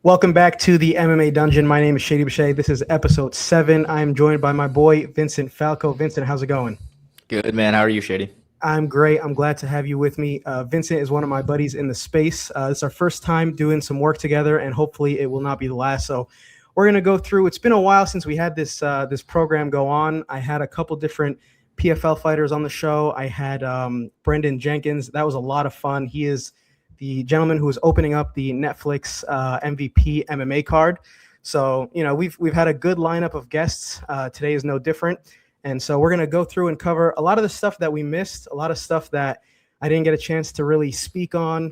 Welcome back to the MMA Dungeon. My name is Shady Boucher. This is episode 7. I'm joined by my boy, Vincent Falco. Vincent, how's it going? Good, man. How are you, Shady? I'm great. I'm glad to have you with me. Vincent is one of my buddies in the space. It's our first time doing some work together, and hopefully it will not be the last. So we're going to go through. It's been a while since we had this program go on. I had a couple different PFL fighters on the show. I had Brendan Jenkins. That was a lot of fun. He is the gentleman who is opening up the Netflix MVP MMA card. So, we've had a good lineup of guests. Today is no different. And so we're going to go through and cover a lot of the stuff that we missed, a lot of stuff that I didn't get a chance to really speak on.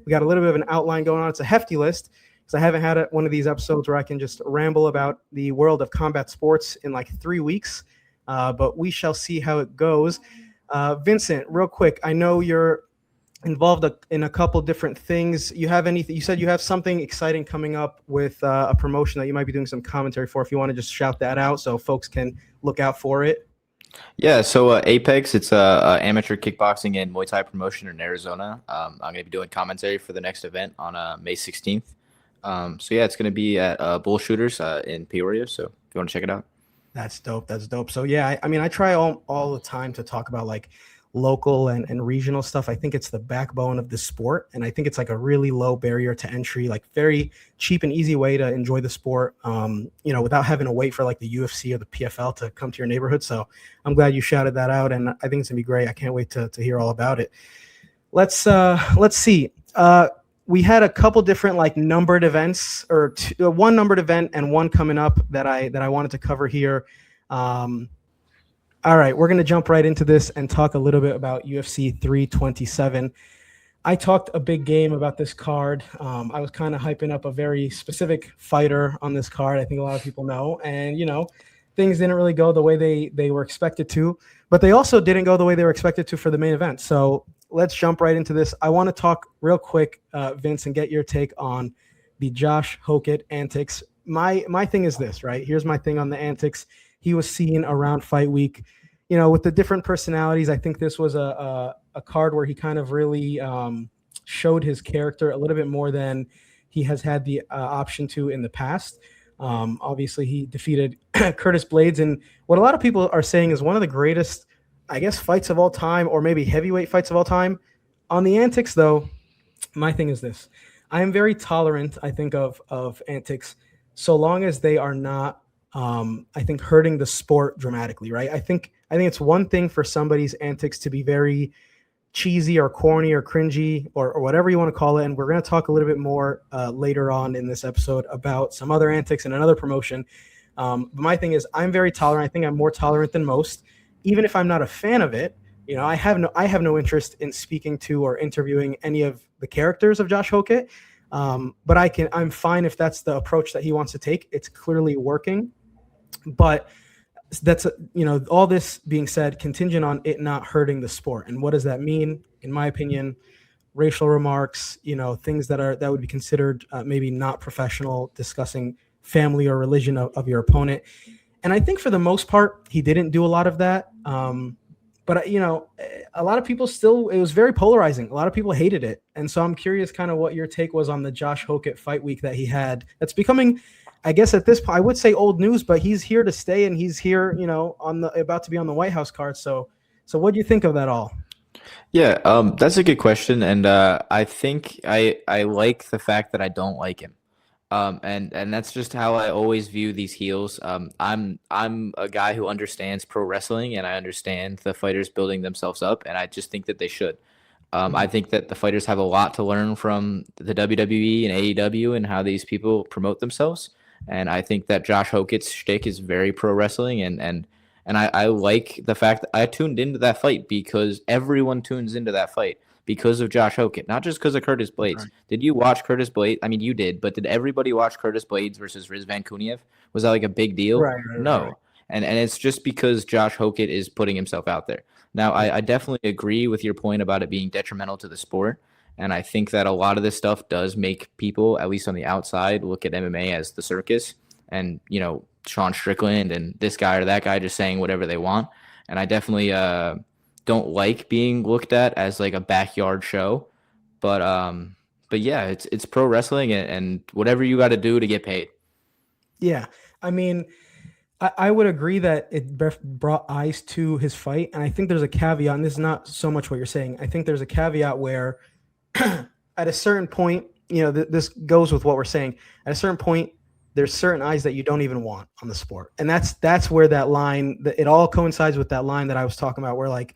We got a little bit of an outline going on. It's a hefty list because I haven't had one of these episodes where I can just ramble about the world of combat sports in like 3 weeks. But we shall see how it goes. Vincent, real quick, I know you're involved in a couple different things. You have anything? You said you have something exciting coming up with a promotion that you might be doing some commentary for. If you want to just shout that out so folks can look out for it. Yeah, so Apex, it's a amateur kickboxing and Muay Thai promotion in Arizona. I'm going to be doing commentary for the next event on May 16th. So yeah, it's going to be at Bull Shooters in Peoria. So if you want to check it out. That's dope. That's dope. So yeah, I mean, I try all the time to talk about like local and regional stuff. I think it's the backbone of the sport, and I think it's like a really low barrier to entry, like very cheap and easy way to enjoy the sport, without having to wait for like the UFC or the PFL to come to your neighborhood. So I'm glad you shouted that out, and I think it's gonna be great. I can't wait to hear all about it. Let's see. We had a couple different like numbered events, or one numbered event and one coming up that I wanted to cover here. All right, we're going to jump right into this and talk a little bit about UFC 327. I talked a big game about this card. I was kind of hyping up a very specific fighter on this card. I think a lot of people know. And, things didn't really go the way they were expected to. But they also didn't go the way they were expected to for the main event. So let's jump right into this. I want to talk real quick, Vince, and get your take on the Josh Hokett antics. My thing is this, right? Here's my thing on the antics. He was seen around fight week, with the different personalities. I think this was a card where he kind of really showed his character a little bit more than he has had the option to in the past. Obviously, he defeated Curtis Blades in what a lot of people are saying is one of the greatest, I guess, fights of all time, or maybe heavyweight fights of all time. On the antics, though, my thing is this. I am very tolerant, I think, of antics, so long as they are not I think hurting the sport dramatically, right? I think it's one thing for somebody's antics to be very cheesy or corny or cringy or whatever you want to call it. And we're going to talk a little bit more later on in this episode about some other antics and another promotion. But my thing is I'm very tolerant. I think I'm more tolerant than most, even if I'm not a fan of it. I have no interest in speaking to or interviewing any of the characters of Josh Hokett. But I'm fine if that's the approach that he wants to take. It's clearly working. But that's, all this being said, contingent on it not hurting the sport. And what does that mean? In my opinion, racial remarks, things that would be considered maybe not professional, discussing family or religion of your opponent. And I think for the most part, he didn't do a lot of that. But, a lot of people it was very polarizing. A lot of people hated it. And so I'm curious kind of what your take was on the Josh Hokett fight week that he had. That's becoming, I guess at this point, I would say old news, but he's here to stay, and he's here, about to be on the White House card. So what do you think of that all? Yeah, that's a good question. And I think I like the fact that I don't like him. And that's just how I always view these heels. I'm a guy who understands pro wrestling, and I understand the fighters building themselves up, and I just think that they should. I think that the fighters have a lot to learn from the WWE and AEW and how these people promote themselves. And I think that Josh Hokett's shtick is very pro wrestling, and I like the fact that I tuned into that fight because everyone tunes into that fight because of Josh Hokett, not just because of Curtis Blades. Right. Did you watch Curtis Blades? I mean, you did, but did everybody watch Curtis Blades versus Rizvan Kuniev? Was that like a big deal? Right, no. Right. And it's just because Josh Hokett is putting himself out there. Now, I definitely agree with your point about it being detrimental to the sport. And I think that a lot of this stuff does make people, at least on the outside, look at MMA as the circus and, Sean Strickland and this guy or that guy just saying whatever they want. And I definitely don't like being looked at as like a backyard show. But yeah, it's pro wrestling, and whatever you got to do to get paid. Yeah. I mean, I would agree that it brought eyes to his fight. And I think there's a caveat, and this is not so much what you're saying. I think there's a caveat where at a certain point, this goes with what we're saying. At a certain point, there's certain eyes that you don't even want on the sport. And that's where that line, it all coincides with that line that I was talking about, where like,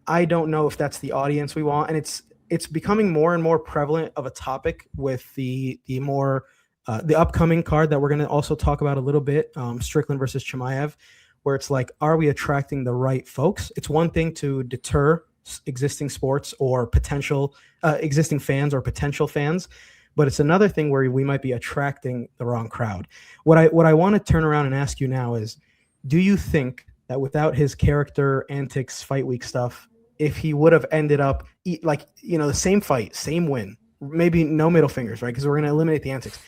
I don't know if that's the audience we want. And it's becoming more and more prevalent of a topic with the upcoming card that we're going to also talk about a little bit, Strickland versus Chimaev, where it's like, are we attracting the right folks? It's one thing to deter existing sports or potential existing fans or potential fans, but it's another thing where we might be attracting the wrong crowd. What I want to turn around and ask you now is, do you think that without his character antics fight week stuff, if he would have ended up the same fight, same win, maybe no middle fingers, right? Because we're going to eliminate the antics.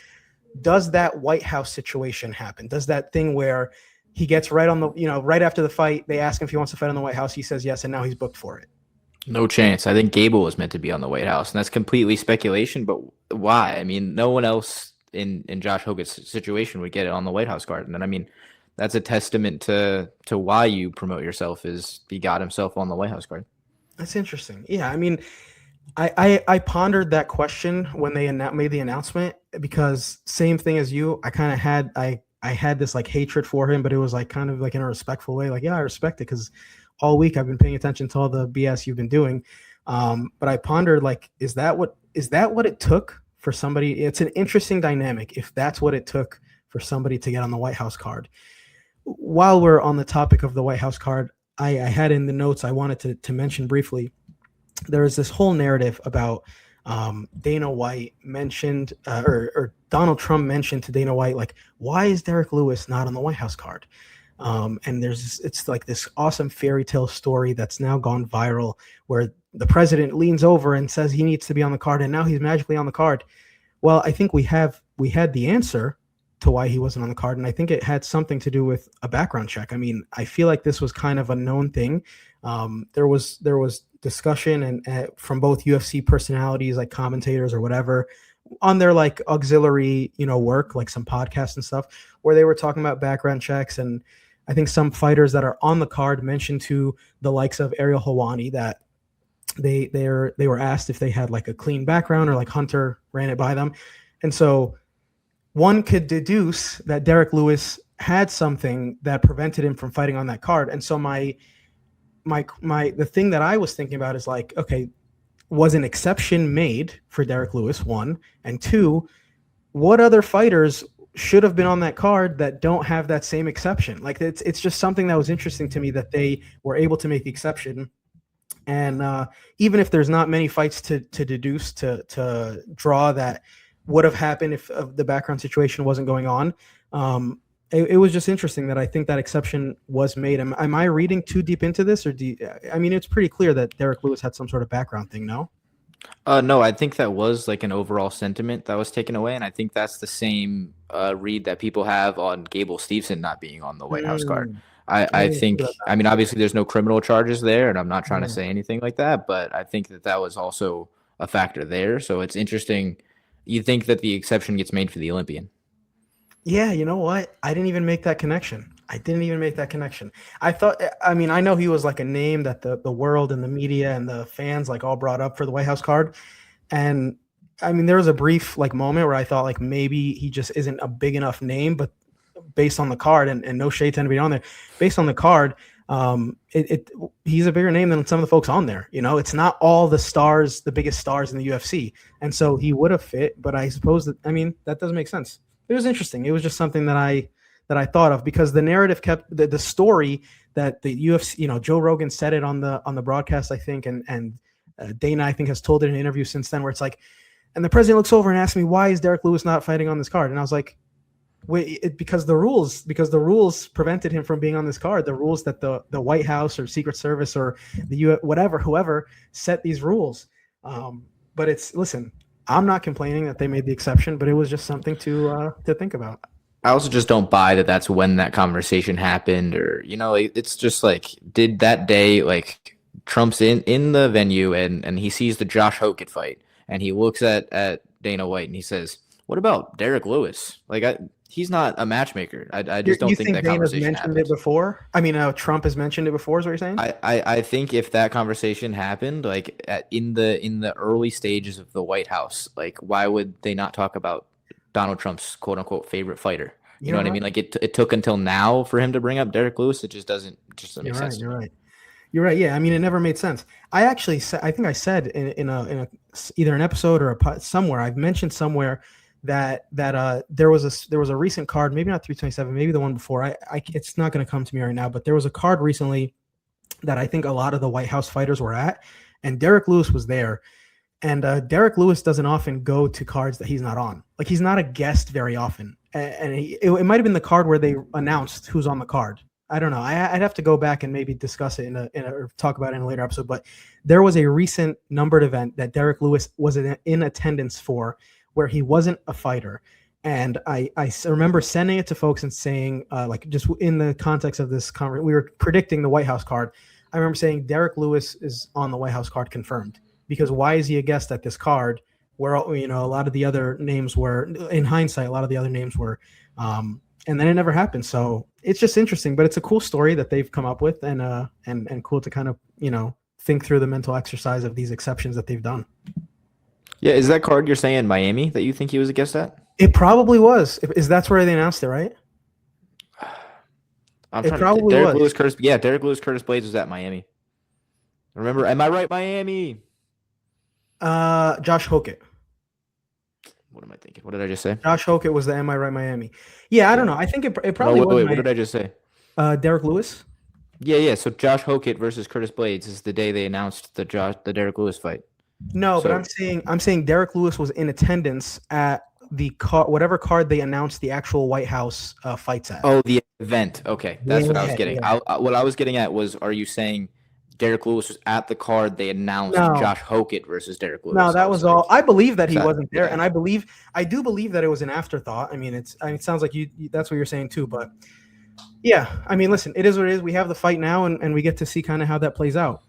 Does that White House situation happen? Does that thing where he gets right on right after the fight, they ask him if he wants to fight on the White House, he says yes, and now he's booked for it? No chance. I think Gable was meant to be on the White House, and that's completely speculation, but why? I mean, no one else in Josh Hogan's situation would get it on the White House card. And then, I mean, that's a testament to why you promote yourself, is he got himself on the White House card. That's interesting. Yeah, I mean, I pondered that question when they made the announcement, because same thing as you, I kind of had I had this like hatred for him, but it was like kind of like in a respectful way. Like, yeah, I respect it because all week I've been paying attention to all the BS you've been doing. But I pondered, like, is that what it took for somebody? It's an interesting dynamic if that's what it took for somebody to get on the White House card. While we're on the topic of the White House card, I had in the notes I wanted to mention briefly. There is this whole narrative about Dana White mentioned or Donald Trump mentioned to Dana White, like, why is Derek Lewis not on the White House card? And it's like this awesome fairy tale story that's now gone viral, where the president leans over and says he needs to be on the card, and now he's magically on the card. Well, I think we had the answer to why he wasn't on the card, and I think it had something to do with a background check. I mean, I feel like this was kind of a known thing. There was discussion and from both UFC personalities, like commentators or whatever, on their like auxiliary, work, like some podcasts and stuff, where they were talking about background checks. And I think some fighters that are on the card mentioned to the likes of Ariel Helwani that they were asked if they had like a clean background, or like Hunter ran it by them. And so one could deduce that Derek Lewis had something that prevented him from fighting on that card. And so the thing that I was thinking about is like, okay, was an exception made for Derek Lewis, one, and two, what other fighters should have been on that card that don't have that same exception? Like, it's just something that was interesting to me that they were able to make the exception. And even if there's not many fights to deduce, to draw that would have happened if the background situation wasn't going on, it was just interesting that I think that exception was made. Am I reading too deep into this, or I mean, it's pretty clear that Derek Lewis had some sort of background thing, no? No, I think that was like an overall sentiment that was taken away, and I think that's the same read that people have on Gable Steveson not being on the White House card. I think, I mean, obviously there's no criminal charges there, and I'm not trying to say anything like that, but I think that was also a factor there. So it's interesting. You think that the exception gets made for the Olympian? Yeah, you know what? I didn't even make that connection. I thought, I mean, I know he was like a name that the world and the media and the fans like all brought up for the White House card. And I mean, there was a brief like moment where I thought like maybe he just isn't a big enough name, but based on the card, and no shade to anybody on there, based on the card, he's a bigger name than some of the folks on there. It's not all the stars, the biggest stars in the UFC. And so he would have fit, but I suppose that doesn't make sense. It was interesting. It was just something that I thought of, because the narrative kept the story that the UFC, Joe Rogan said it on the broadcast, I think, and Dana, I think, has told it in an interview since then, where it's like, and the president looks over and asks me, why is Derek Lewis not fighting on this card? And I was like, wait, because the rules prevented him from being on this card. The rules that the White House or Secret Service or the whoever set these rules. But listen, I'm not complaining that they made the exception, but it was just something to think about. I also just don't buy that that's when that conversation happened, or, it's just like, did that day, like, Trump's in the venue and he sees the Josh Hogan fight, and he looks at Dana White and he says, "What about Derek Lewis? Like, he's not a matchmaker. I just don't think that Dana's conversation mentioned happens." it before? I mean, Trump has mentioned it before, is what you're saying? I think if that conversation happened, like in the early stages of the White House, like why would they not talk about Donald Trump's quote unquote favorite fighter? You know what I mean? Like it took until now for him to bring up Derek Lewis. It just doesn't make sense. You're right. You're right. Yeah, I mean, it never made sense. I think I said in a either an episode or somewhere I've mentioned somewhere that there was a recent card, maybe not 327, maybe the one before. It's not going to come to me right now, but there was a card recently that I think a lot of the White House fighters were at, and Derek Lewis was there. And Derek Lewis doesn't often go to cards that he's not on. Like, he's not a guest very often. And it might have been the card where they announced who's on the card. I don't know. I'd have to go back and maybe discuss it or talk about it in a later episode. But there was a recent numbered event that Derek Lewis was in attendance for, where he wasn't a fighter. And I remember sending it to folks and saying, like, just in the context of this conference, we were predicting the White House card. I remember saying Derek Lewis is on the White House card confirmed, because why is he a guest at this card where, a lot of the other names were, in hindsight, a lot of the other names were, and then it never happened. So it's just interesting, but it's a cool story that they've come up with, and cool to kind of, think through the mental exercise of these exceptions that they've done. Yeah. Is that card you're saying Miami that you think he was a guest at? It probably was. That's where they announced it, right? Derek Lewis, Curtis Blades was at Miami. Remember, am I right, Miami? Josh Hokett. What am I thinking? What did I just say? Josh Hokett was the Am I Right Miami. Yeah, I don't know. I think it probably was. Wait, what did I just say? Derek Lewis. Yeah. So Josh Hokett versus Curtis Blades is the day they announced the Derek Lewis fight. No, but I'm saying Derek Lewis was in attendance at the whatever card they announced the actual White House fights at. Oh, the event. Okay, that's what I was getting. Yeah. What I was getting at was, are you saying Derek Lewis was at the card they announced Josh Hokett versus Derek Lewis? No, that was all. I believe that he wasn't there, and I do believe that it was an afterthought. I mean, it sounds like you that's what you're saying too, but yeah, I mean, listen, it is what it is. We have the fight now, and we get to see kind of how that plays out.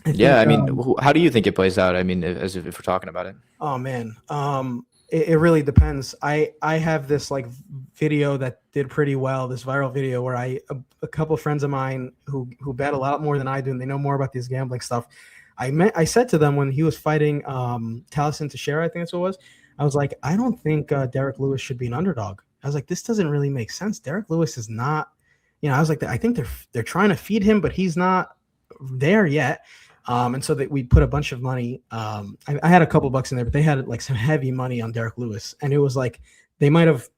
I mean, how do you think it plays out? I mean, if we're talking about it. Oh man, it really depends. I have this like video that did pretty well, this viral video where a couple of friends of mine who bet a lot more than I do, and they know more about this gambling stuff. I said to them when he was fighting Taliesin Teixeira, I think that's what it was. I was like, I don't think Derek Lewis should be an underdog. I was like, this doesn't really make sense. Derek Lewis is not, I was like, I think they're trying to feed him, but he's not there yet. And so that we put a bunch of money. I had a couple bucks in there, but they had like some heavy money on Derek Lewis, and it was like they might have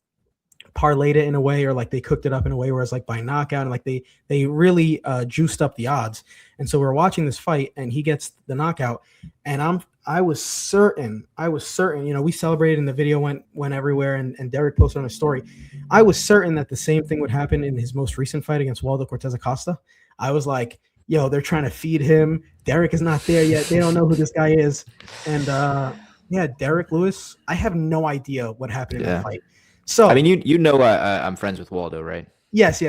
parlayed it in a way, or like they cooked it up in a way where it's like by knockout, and like they really juiced up the odds. And so we're watching this fight, and he gets the knockout, and I was certain, we celebrated, and the video went everywhere, and Derek posted on his story. I was certain that the same thing would happen in his most recent fight against Waldo Cortez Acosta. I was like, yo, they're trying to feed him. Derek is not there yet. They don't know who this guy is. And Derek Lewis, I have no idea what happened in that fight. So I mean, I'm friends with Waldo, right? Yes.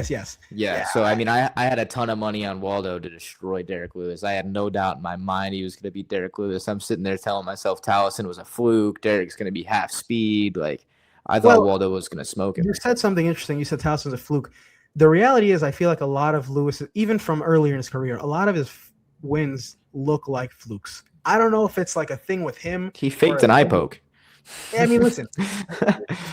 Yeah. So I mean, I had a ton of money on Waldo to destroy Derek Lewis. I had no doubt in my mind he was going to beat Derek Lewis. I'm sitting there telling myself Taliesin was a fluke. Derek's going to be half speed. Like, I thought Waldo was going to smoke him. You said something interesting. You said Talison's a fluke. The reality is, I feel like a lot of Lewis, even from earlier in his career, a lot of his wins look like flukes. I don't know if it's like a thing with him. He faked an eye poke. I mean, listen,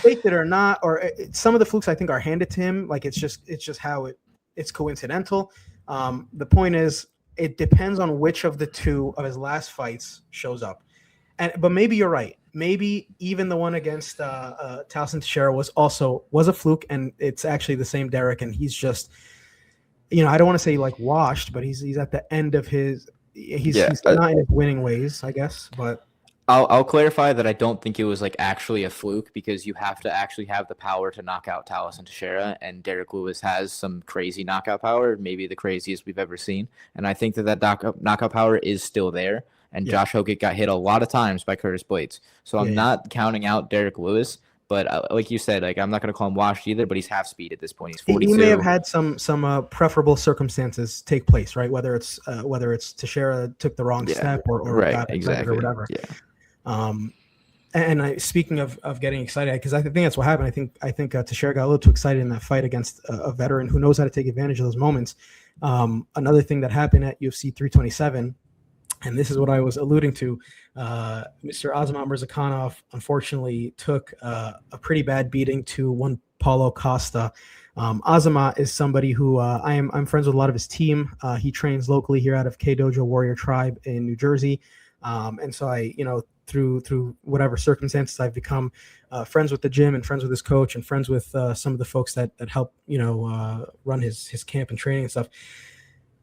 faked it or not, or some of the flukes I think are handed to him. Like it's just how it's coincidental. The point is, it depends on which of the two of his last fights shows up. But maybe you're right. Maybe even the one against Taliesin Teixeira was a fluke, and it's actually the same Derek, and he's just, I don't want to say like washed, but he's at the end of his. He's not in his winning ways, I guess. But I'll clarify that I don't think it was like actually a fluke, because you have to actually have the power to knock out Taliesin Teixeira, and Derek Lewis has some crazy knockout power, maybe the craziest we've ever seen, and I think that knockout power is still there. And Josh Hokett got hit a lot of times by Curtis Blades. So I'm not counting out Derek Lewis, but like you said, like I'm not going to call him washed either, but he's half speed at this point. He's 42. He may have had some preferable circumstances take place, right? Whether it's Teixeira took the wrong step or right, got exactly, or whatever. Yeah. Speaking of getting excited, because I think that's what happened. I think Teixeira got a little too excited in that fight against a veteran who knows how to take advantage of those moments. Another thing that happened at UFC 327, and this is what I was alluding to, Mr. Azamat Murzakanov unfortunately took a pretty bad beating to one Paulo Costa. Azamat is somebody who I'm friends with a lot of his team. He trains locally here out of K Dojo Warrior Tribe in New Jersey, and so through whatever circumstances, I've become friends with the gym and friends with his coach and friends with some of the folks that help run his camp and training and stuff.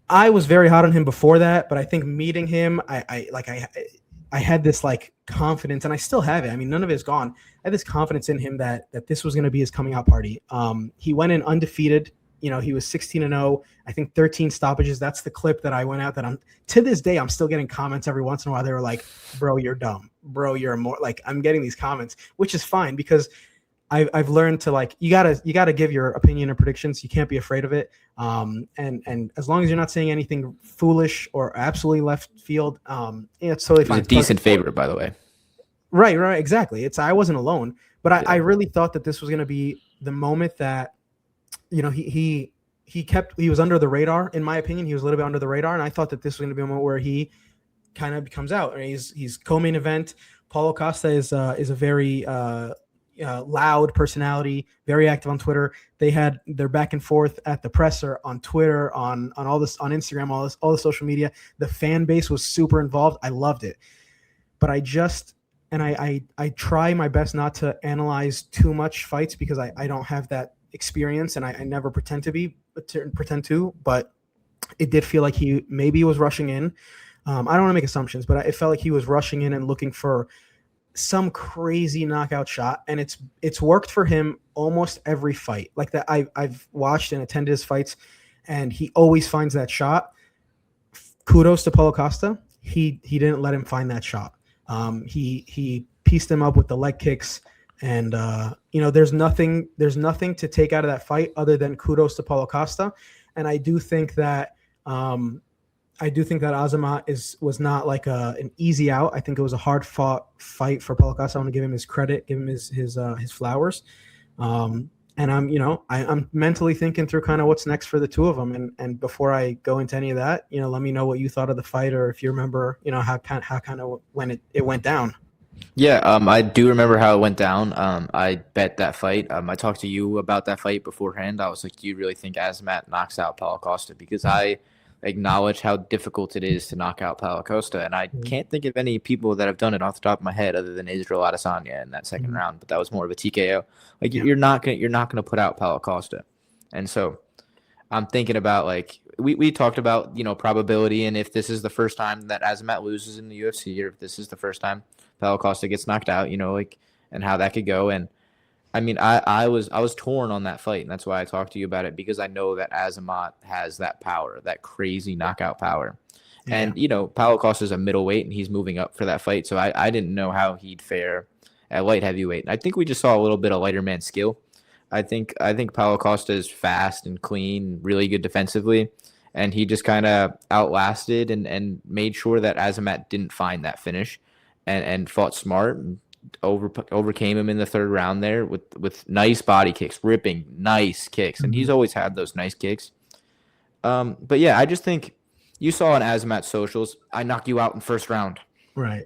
I was very hot on him before that, but I think meeting him, I had this like confidence, and I still have it. I mean, none of it is gone. I had this confidence in him that this was going to be his coming out party. He went in undefeated. He was 16-0. I think 13 stoppages. That's the clip that I went out that to this day, I'm still getting comments every once in a while. They were like, bro, you're dumb. Bro, you're more like, I'm getting these comments, which is fine because I've learned to like, you gotta give your opinion and predictions. You can't be afraid of it. And as long as you're not saying anything foolish or absolutely left field, it's totally fine. He's a decent favorite, by the way. Right. Exactly. I wasn't alone, but I really thought that this was going to be the moment that, he was under the radar. In my opinion, he was a little bit under the radar. And I thought that this was going to be a moment where he kind of comes out. I mean, he's co-main event. Paulo Costa is a very loud personality, very active on Twitter. They had their back and forth at the presser on Twitter, on all this, on Instagram, all the social media. The fan base was super involved. I loved it, but I try my best not to analyze too much fights because I don't have that experience, and I never pretend to, but it did feel like he maybe was rushing in. I don't want to make assumptions, but it felt like he was rushing in and looking for some crazy knockout shot, and it's worked for him almost every fight. Like that, I've watched and attended his fights, and he always finds that shot. Kudos to Paulo Costa. He didn't let him find that shot. He pieced him up with the leg kicks, and there's nothing to take out of that fight other than kudos to Paulo Costa. And I do think that Azamat was not like an easy out. I think it was a hard fought fight for Paulo Costa. I want to give him his credit, give him his flowers. And I'm mentally thinking through kind of what's next for the two of them. And before I go into any of that, let me know what you thought of the fight, or if you remember, how kind of when it went down. Yeah, I do remember how it went down. I bet that fight. I talked to you about that fight beforehand. I was like, do you really think Azamat knocks out Paulo Costa? Because I acknowledge how difficult it is to knock out Paulo Costa, and I can't think of any people that have done it off the top of my head other than Israel Adesanya in that second round, but that was more of a TKO. Like you're not gonna put out Paulo Costa, and so I'm thinking about like we talked about probability, and if this is the first time that Azamat loses in the UFC, or if this is the first time Paulo Costa gets knocked out, and how that could go. And I mean, I was torn on that fight, and that's why I talked to you about it, because I know that Azamat has that power, that crazy knockout power. Yeah. And, Paulo Costa is a middleweight, and he's moving up for that fight, so I didn't know how he'd fare at light heavyweight. And I think we just saw a little bit of lighter man skill. I think Paulo Costa is fast and clean, really good defensively, and he just kind of outlasted and made sure that Azamat didn't find that finish and fought smart and overcame him in the third round there with nice body kicks, ripping nice kicks, and he's always had those nice kicks. But yeah, I just think you saw on Azamat socials, I knock you out in first round. Right.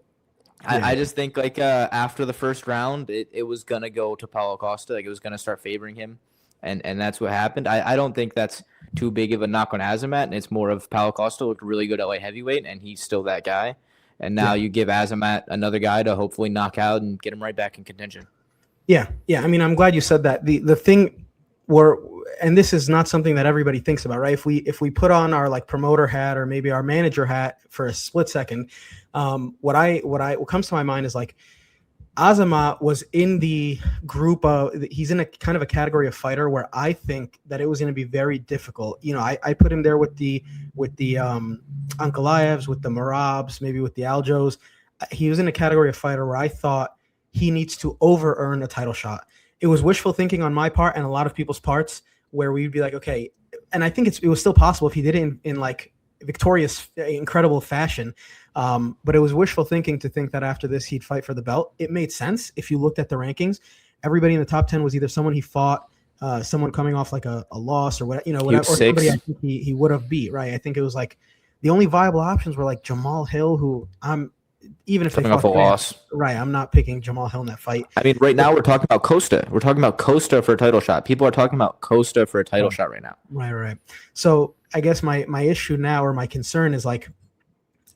Yeah. I just think like after the first round, it was gonna go to Paulo Costa, like it was gonna start favoring him, and that's what happened. I don't think that's too big of a knock on Azamat, and it's more of Paulo Costa looked really good at light heavyweight, and he's still that guy. And now you give Azamat another guy to hopefully knock out and get him right back in contention. Yeah. I mean, I'm glad you said that. The thing and this is not something that everybody thinks about, right? If we put on our like promoter hat or maybe our manager hat for a split second, what comes to my mind is like Azamat was in the group of, he's in a kind of a category of fighter where I think that it was going to be very difficult. I put him there with the Ankalaevs, with the Marabs, maybe with the Aljos. He was in a category of fighter where I thought he needs to over-earn a title shot. It was wishful thinking on my part and a lot of people's parts where we'd be like, okay, and I think it was still possible if he did it in like victorious, incredible fashion. But it was wishful thinking to think that after this he'd fight for the belt. It made sense if you looked at the rankings. Everybody in the top 10 was either someone he fought, someone coming off like a loss or what, whatever, or somebody I think he would have beat, right? I think it was like the only viable options were like Jamal Hill, who even if coming they off a loss, right? I'm not picking Jamal Hill in that fight. I mean, right now we're talking about Costa. We're talking about Costa for a title shot. People are talking about Costa for a title shot right now. Right. So I guess my issue now, or my concern, is like,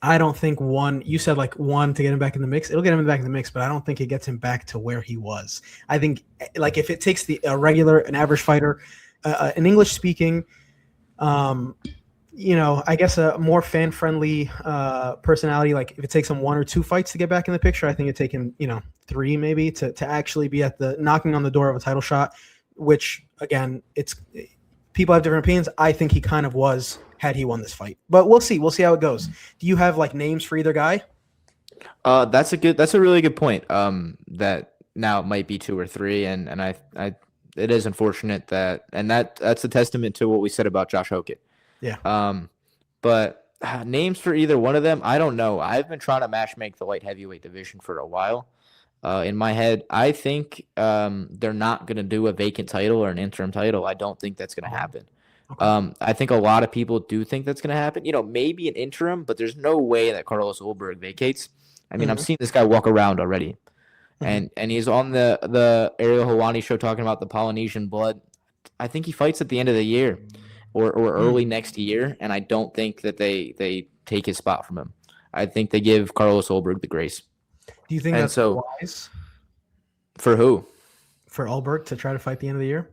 I don't think you said like one to get him back in the mix. It'll get him back in the mix, but I don't think it gets him back to where he was. I think like if it takes an average fighter, an English speaking, I guess a more fan friendly personality, like if it takes him 1 or 2 fights to get back in the picture, I think it'd take him, 3 maybe to actually be at the knocking on the door of a title shot, which again, people have different opinions. I think he kind of was had he won this fight, but we'll see how it goes. Do you have like names for either guy? That's a really good point. That now it might be 2 or 3, and I it is unfortunate that's a testament to what we said about Josh Hogan. Yeah. But names for either one of them, I don't know. I've been trying to matchmake the light heavyweight division for a while. In my head, I think they're not going to do a vacant title or an interim title. I don't think that's going to happen. Okay. I think a lot of people do think that's going to happen. Maybe an interim, but there's no way that Carlos Ulberg vacates. I mean, I'm seeing this guy walk around already. And he's on the Ariel Helwani show talking about the Polynesian blood. I think he fights at the end of the year or early next year, and I don't think that they take his spot from him. I think they give Carlos Ulberg the grace. Do you think that's wise? For who? For Ulberg to try to fight the end of the year?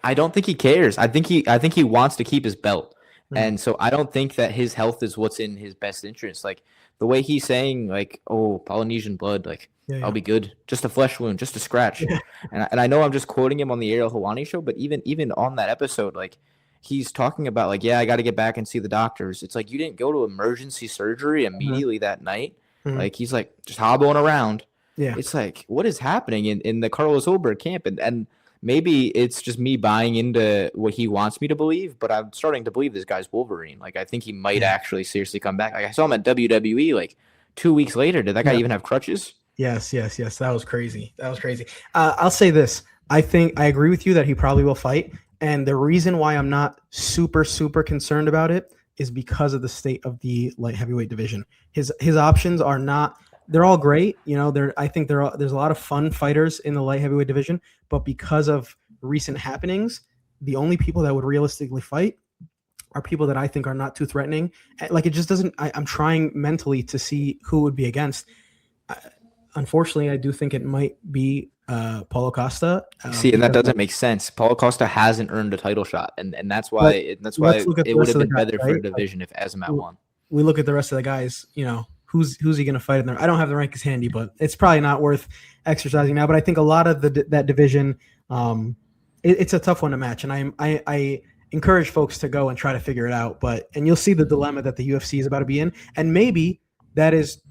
I don't think he cares. I think he wants to keep his belt. And so I don't think that his health is what's in his best interest. Like the way he's saying, like, oh, Polynesian blood, like, I'll be good. Just a flesh wound, just a scratch. Yeah. And I know I'm just quoting him on the Ariel Helwani show, but even on that episode, like, he's talking about, like, I got to get back and see the doctors. It's like you didn't go to emergency surgery immediately that night. Like, he's, like, just hobbling around. Yeah. It's like, what is happening in the Carlos Ulberg camp? And maybe it's just me buying into what he wants me to believe, but I'm starting to believe this guy's Wolverine. Like, I think he might actually seriously come back. Like, I saw him at WWE like 2 weeks later. Did that guy even have crutches? Yes. That was crazy. I'll say this. I think I agree with you that he probably will fight. And the reason why I'm not super, super concerned about it is because of the state of the light heavyweight division. His options are not – they're all great. I think there's a lot of fun fighters in the light heavyweight division, but because of recent happenings, the only people that would realistically fight are people that I think are not too threatening. Like, it just doesn't – I'm trying mentally to see who would be against. Unfortunately, I do think it might be Paulo Costa. See, and that doesn't make sense. Paulo Costa hasn't earned a title shot, and that's why it would have been better for the division if Azamat won. We look at the rest of the guys. Who's he going to fight in there? I don't have the rankings handy, but it's probably not worth exercising now. But I think a lot of that division, it's a tough one to match, and I encourage folks to go and try to figure it out. And you'll see the dilemma that the UFC is about to be in, and maybe that is,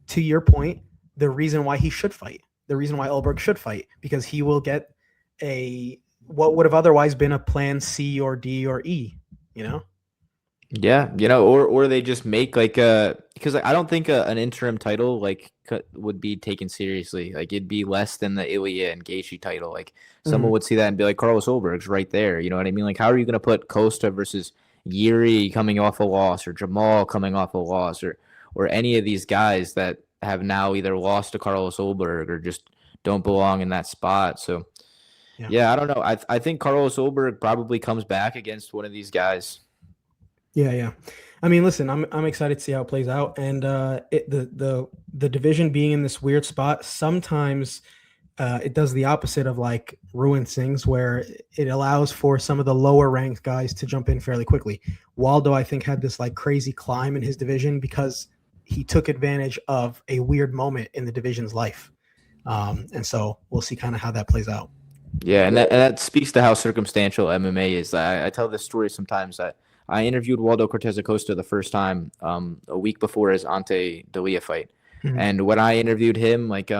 to your point, the reason why he should fight, the reason why Ulberg should fight, because he will get what would have otherwise been a plan C or D or E, Yeah, or they just make because I don't think an interim title would be taken seriously. Like, it'd be less than the Ilya and Gaethje title. Like, someone would see that and be like, Carlos Ulberg's right there. You know what I mean? Like, how are you going to put Costa versus Yuri coming off a loss, or Jamal coming off a loss, or any of these guys that have now either lost to Carlos Ulberg or just don't belong in that spot? So, yeah, I don't know. I think Carlos Ulberg probably comes back against one of these guys. Yeah. I mean, listen, I'm excited to see how it plays out, and the division being in this weird spot, sometimes it does the opposite of like ruins things, where it allows for some of the lower ranked guys to jump in fairly quickly. Waldo, I think, had this like crazy climb in his division because he took advantage of a weird moment in the division's life, and so we'll see kind of how that plays out. Yeah, and that speaks to how circumstantial MMA is. I tell this story sometimes. I interviewed Waldo Cortez Acosta the first time a week before his Ante Dalia fight. And when I interviewed him, like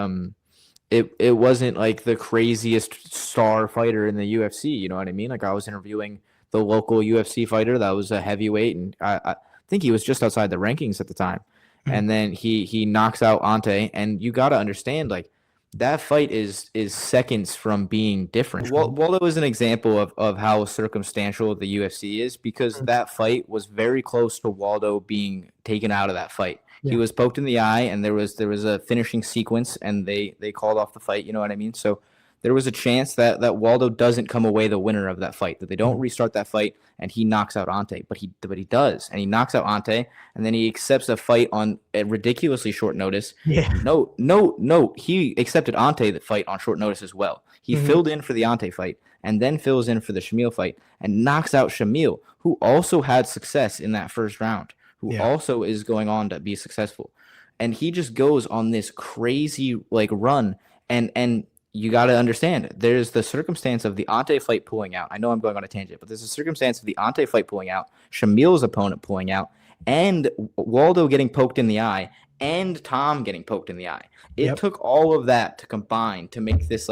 it wasn't like the craziest star fighter in the UFC, you know what I mean? Like, I was interviewing the local UFC fighter that was a heavyweight, and I think he was just outside the rankings at the time. And then he knocks out Ante, and you got to understand, like, that fight is seconds from being different. Waldo is an example of how circumstantial the UFC is, because that fight was very close to Waldo being taken out of that fight. Yeah. He was poked in the eye, and there was a finishing sequence, and they called off the fight. You know what I mean? So there was a chance that Waldo doesn't come away the winner of that fight, that they don't restart that fight, and he knocks out Ante. But he does, and he knocks out Ante, and then he accepts a fight on a ridiculously short notice. Yeah. No. He accepted Ante the fight on short notice as well. He filled in for the Ante fight, and then fills in for the Shamil fight, and knocks out Shamil, who also had success in that first round, who also is going on to be successful. And he just goes on this crazy run, and you got to understand, there's the circumstance of the Ante fight pulling out. I know I'm going on a tangent, but there's a circumstance of the Ante fight pulling out, Shamil's opponent pulling out, and Waldo getting poked in the eye, and Tom getting poked in the eye. It took all of that to combine to make this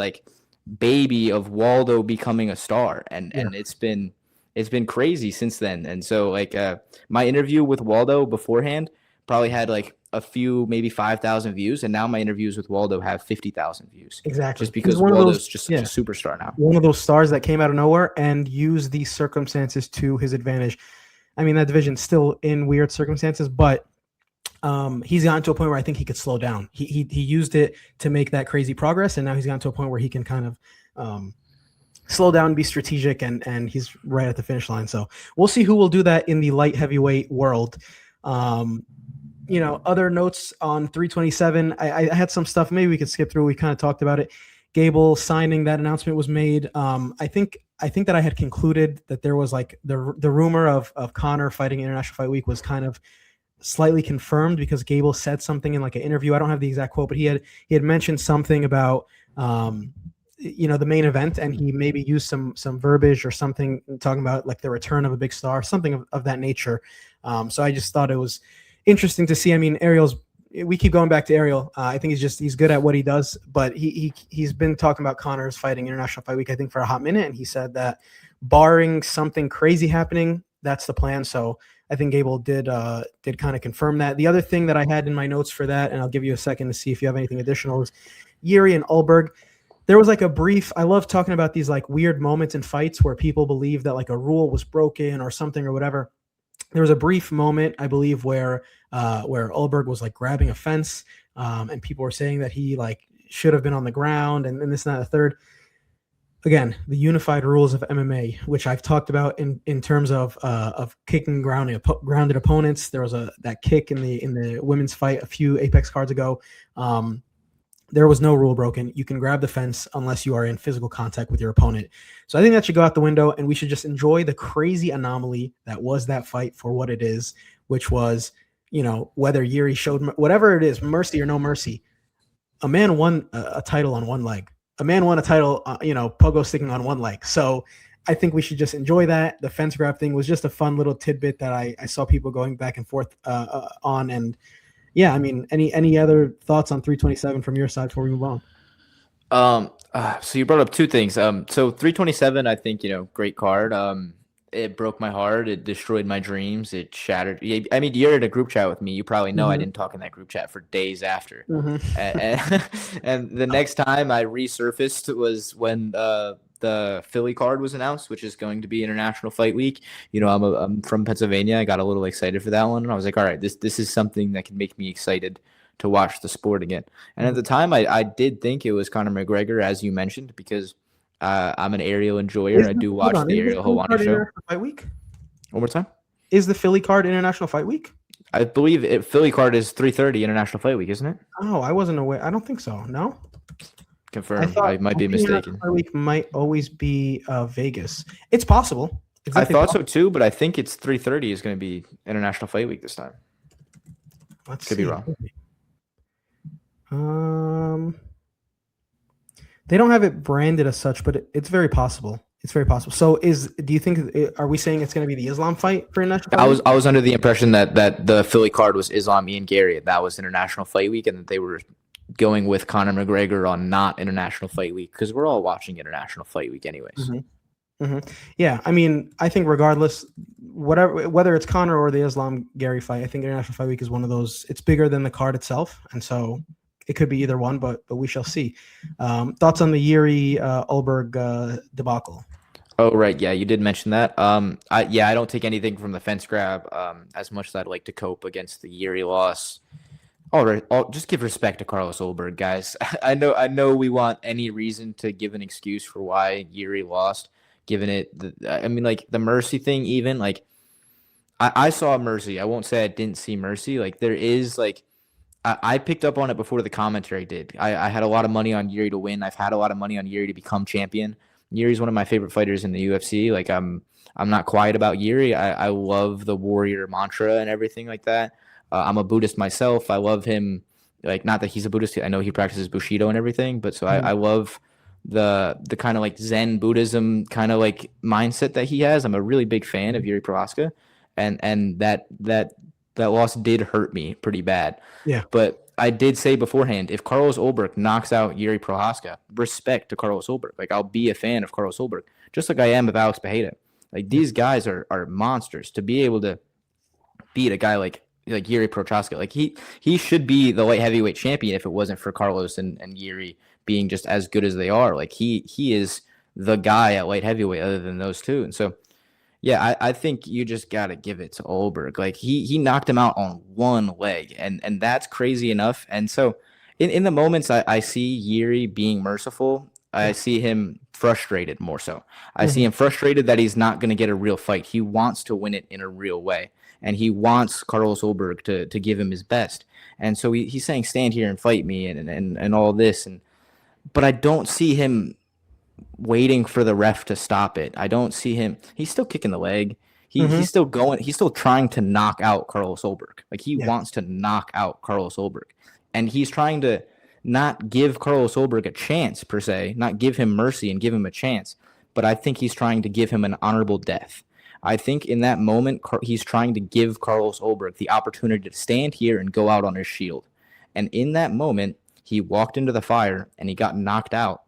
baby of Waldo becoming a star, and it's been crazy since then. And so my interview with Waldo beforehand probably had a few, maybe 5,000 views, and now my interviews with Waldo have 50,000 views. Exactly. Just because Waldo's just such a superstar now. One of those stars that came out of nowhere and used these circumstances to his advantage. I mean, that division's still in weird circumstances, but he's gotten to a point where I think he could slow down. He used it to make that crazy progress, and now he's gotten to a point where he can kind of slow down, be strategic, and he's right at the finish line. So we'll see who will do that in the light heavyweight world. Other notes on 327, I had some stuff maybe we could skip through. We kind of talked about it. Gable signing, that announcement was made. I think that I had concluded that there was the rumor of Conor fighting International Fight Week was kind of slightly confirmed, because Gable said something in an interview. I don't have the exact quote, but he had mentioned something about the main event, and he maybe used some verbiage or something talking about the return of a big star, something of that nature. So I just thought it was interesting to see. I mean, we keep going back to Ariel. I think he's good at what he does, but he's been talking about Conor's fighting International Fight Week, I think, for a hot minute. And he said that barring something crazy happening, that's the plan. So I think Gable did kind of confirm that. The other thing that I had in my notes for that, and I'll give you a second to see if you have anything additional, is Yuri and Ulberg. There was a brief, I love talking about these weird moments in fights where people believe that a rule was broken or something or whatever. There was a brief moment, I believe, where Ulberg was grabbing a fence, and people were saying that he should have been on the ground, and this and that, a third. Again, the unified rules of MMA, which I've talked about in terms of kicking grounded opponents. There was that kick in the women's fight a few Apex cards ago. There was no rule broken. You can grab the fence unless you are in physical contact with your opponent. So I think that should go out the window, and we should just enjoy the crazy anomaly that was that fight for what it is, which was, whether Yuri showed whatever it is, mercy or no mercy, a man won a title on one leg. A man won a title, pogo sticking on one leg. So I think we should just enjoy that. The fence grab thing was just a fun little tidbit that I saw people going back and forth on. And yeah, I mean, any other thoughts on 327 from your side before we move on? So you brought up two things. So 327, I think, great card. It broke my heart. It destroyed my dreams. It shattered. I mean, you're in a group chat with me. You probably know I didn't talk in that group chat for days after. And the next time I resurfaced was when the Philly card was announced, which is going to be International Fight Week. I'm from Pennsylvania. I got a little excited for that one, and I was like, all right, this is something that can make me excited to watch the sport again. And at the time, I did think it was Conor McGregor, as you mentioned, because I'm an Ariel enjoyer. I do watch the Ariel Helwani show. Fight Week? One more time. Is the Philly card International Fight Week? I believe Philly card is 3:30 International Fight Week, isn't it? Oh, I wasn't aware. I don't think so. No. Confirm. I might be mistaken. Fight Week might always be Vegas. It's possible. I thought so too, but I think it's 3:30 is going to be International Fight Week this time. Could be wrong. They don't have it branded as such, but it's very possible. It's very possible. So are we saying it's going to be the Islam fight for International Fight Week? I was under the impression that the Philly card was Islam Ian Gary. That was International Fight Week, and that they were going with Conor McGregor on not International Fight Week, because we're all watching International Fight Week anyways. Yeah, I mean, I think regardless, whether it's Conor or the Islam Gary fight, I think International Fight Week is one of those. It's bigger than the card itself, and so it could be either one, but we shall see. Thoughts on the Yuri Ulberg debacle? Oh, right. Yeah, you did mention that. I don't take anything from the fence grab as much as I'd like to cope against the Yuri loss. All right, just give respect to Carlos Ulberg, guys. I know we want any reason to give an excuse for why Yuri lost, given it. I mean, like the Mercy thing, even like I saw Mercy. I won't say I didn't see Mercy. Like there is like I picked up on it before the commentary did. I had a lot of money on Yuri to win. I've had a lot of money on Yuri to become champion. Yuri's one of my favorite fighters in the UFC. Like I'm not quiet about Yuri. I love the warrior mantra and everything like that. I'm a Buddhist myself. I love him. Like not that he's a Buddhist. I know he practices Bushido and everything, but so I love the kind of like Zen Buddhism kind of like mindset that he has. I'm a really big fan of Yuri Prohaska, and that loss did hurt me pretty bad. Yeah. But I did say beforehand, if Carlos Ulberg knocks out Yuri Prohaska, respect to Carlos Ulberg. Like I'll be a fan of Carlos Ulberg, just like I am of Alex Pereira. Like these guys are monsters. To be able to beat a guy like Yuri Prochaska, like he should be the light heavyweight champion if it wasn't for Carlos and Yuri being just as good as they are. Like he is the guy at light heavyweight other than those two. And so yeah, I think you just gotta give it to Ulberg. Like he knocked him out on one leg, and that's crazy enough. And so in the moments I see Yuri being merciful, I see him frustrated more so. I see him frustrated that he's not gonna get a real fight. He wants to win it in a real way. And he wants Carlos Ulberg to give him his best. And so he's saying, stand here and fight me and all this. But I don't see him waiting for the ref to stop it. I don't see him. He's still kicking the leg. He's still going. He's still trying to knock out Carlos Ulberg. Like he wants to knock out Carlos Ulberg. And he's trying to not give Carlos Ulberg a chance per se, not give him mercy and give him a chance. But I think he's trying to give him an honorable death. I think in that moment, he's trying to give Carlos Ulberg the opportunity to stand here and go out on his shield. And in that moment, he walked into the fire and he got knocked out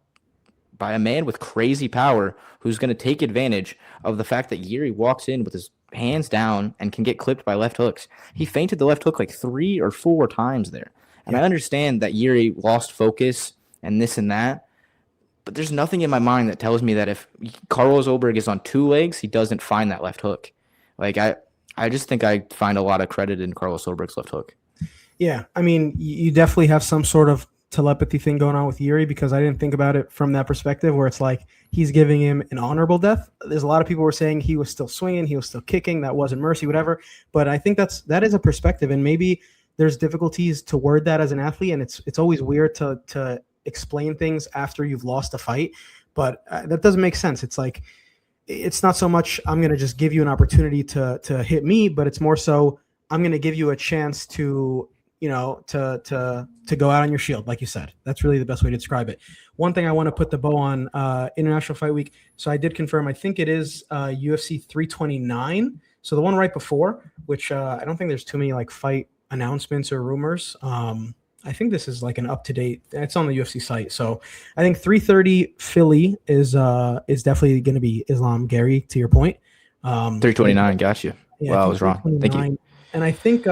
by a man with crazy power who's going to take advantage of the fact that Yuri walks in with his hands down and can get clipped by left hooks. He feinted the left hook like 3 or 4 times there. And I understand that Yuri lost focus and this and that, but there's nothing in my mind that tells me that if Carlos Ulberg is on 2 legs, he doesn't find that left hook. Like I just think I find a lot of credit in Carlos Ulberg's left hook. Yeah, I mean, you definitely have some sort of telepathy thing going on with Yuri, because I didn't think about it from that perspective where it's like he's giving him an honorable death. There's a lot of people were saying he was still swinging, he was still kicking, that wasn't mercy, whatever. But I think that is a perspective, and maybe there's difficulties to word that as an athlete, and it's always weird to explain things after you've lost a fight. But that doesn't make sense. It's like it's not so much I'm going to just give you an opportunity to hit me, but it's more so I'm going to give you a chance to to go out on your shield, like you said. That's really the best way to describe it. One thing I want to put the bow on International Fight Week. So I did confirm, I think it is UFC 329. So the one right before, which I don't think there's too many like fight announcements or rumors. I think this is like an up-to-date, it's on the UFC site. So I think 330 Philly is definitely going to be Islam Gary, to your point. 329, got you. Yeah, wow, I was wrong. Thank you. And I think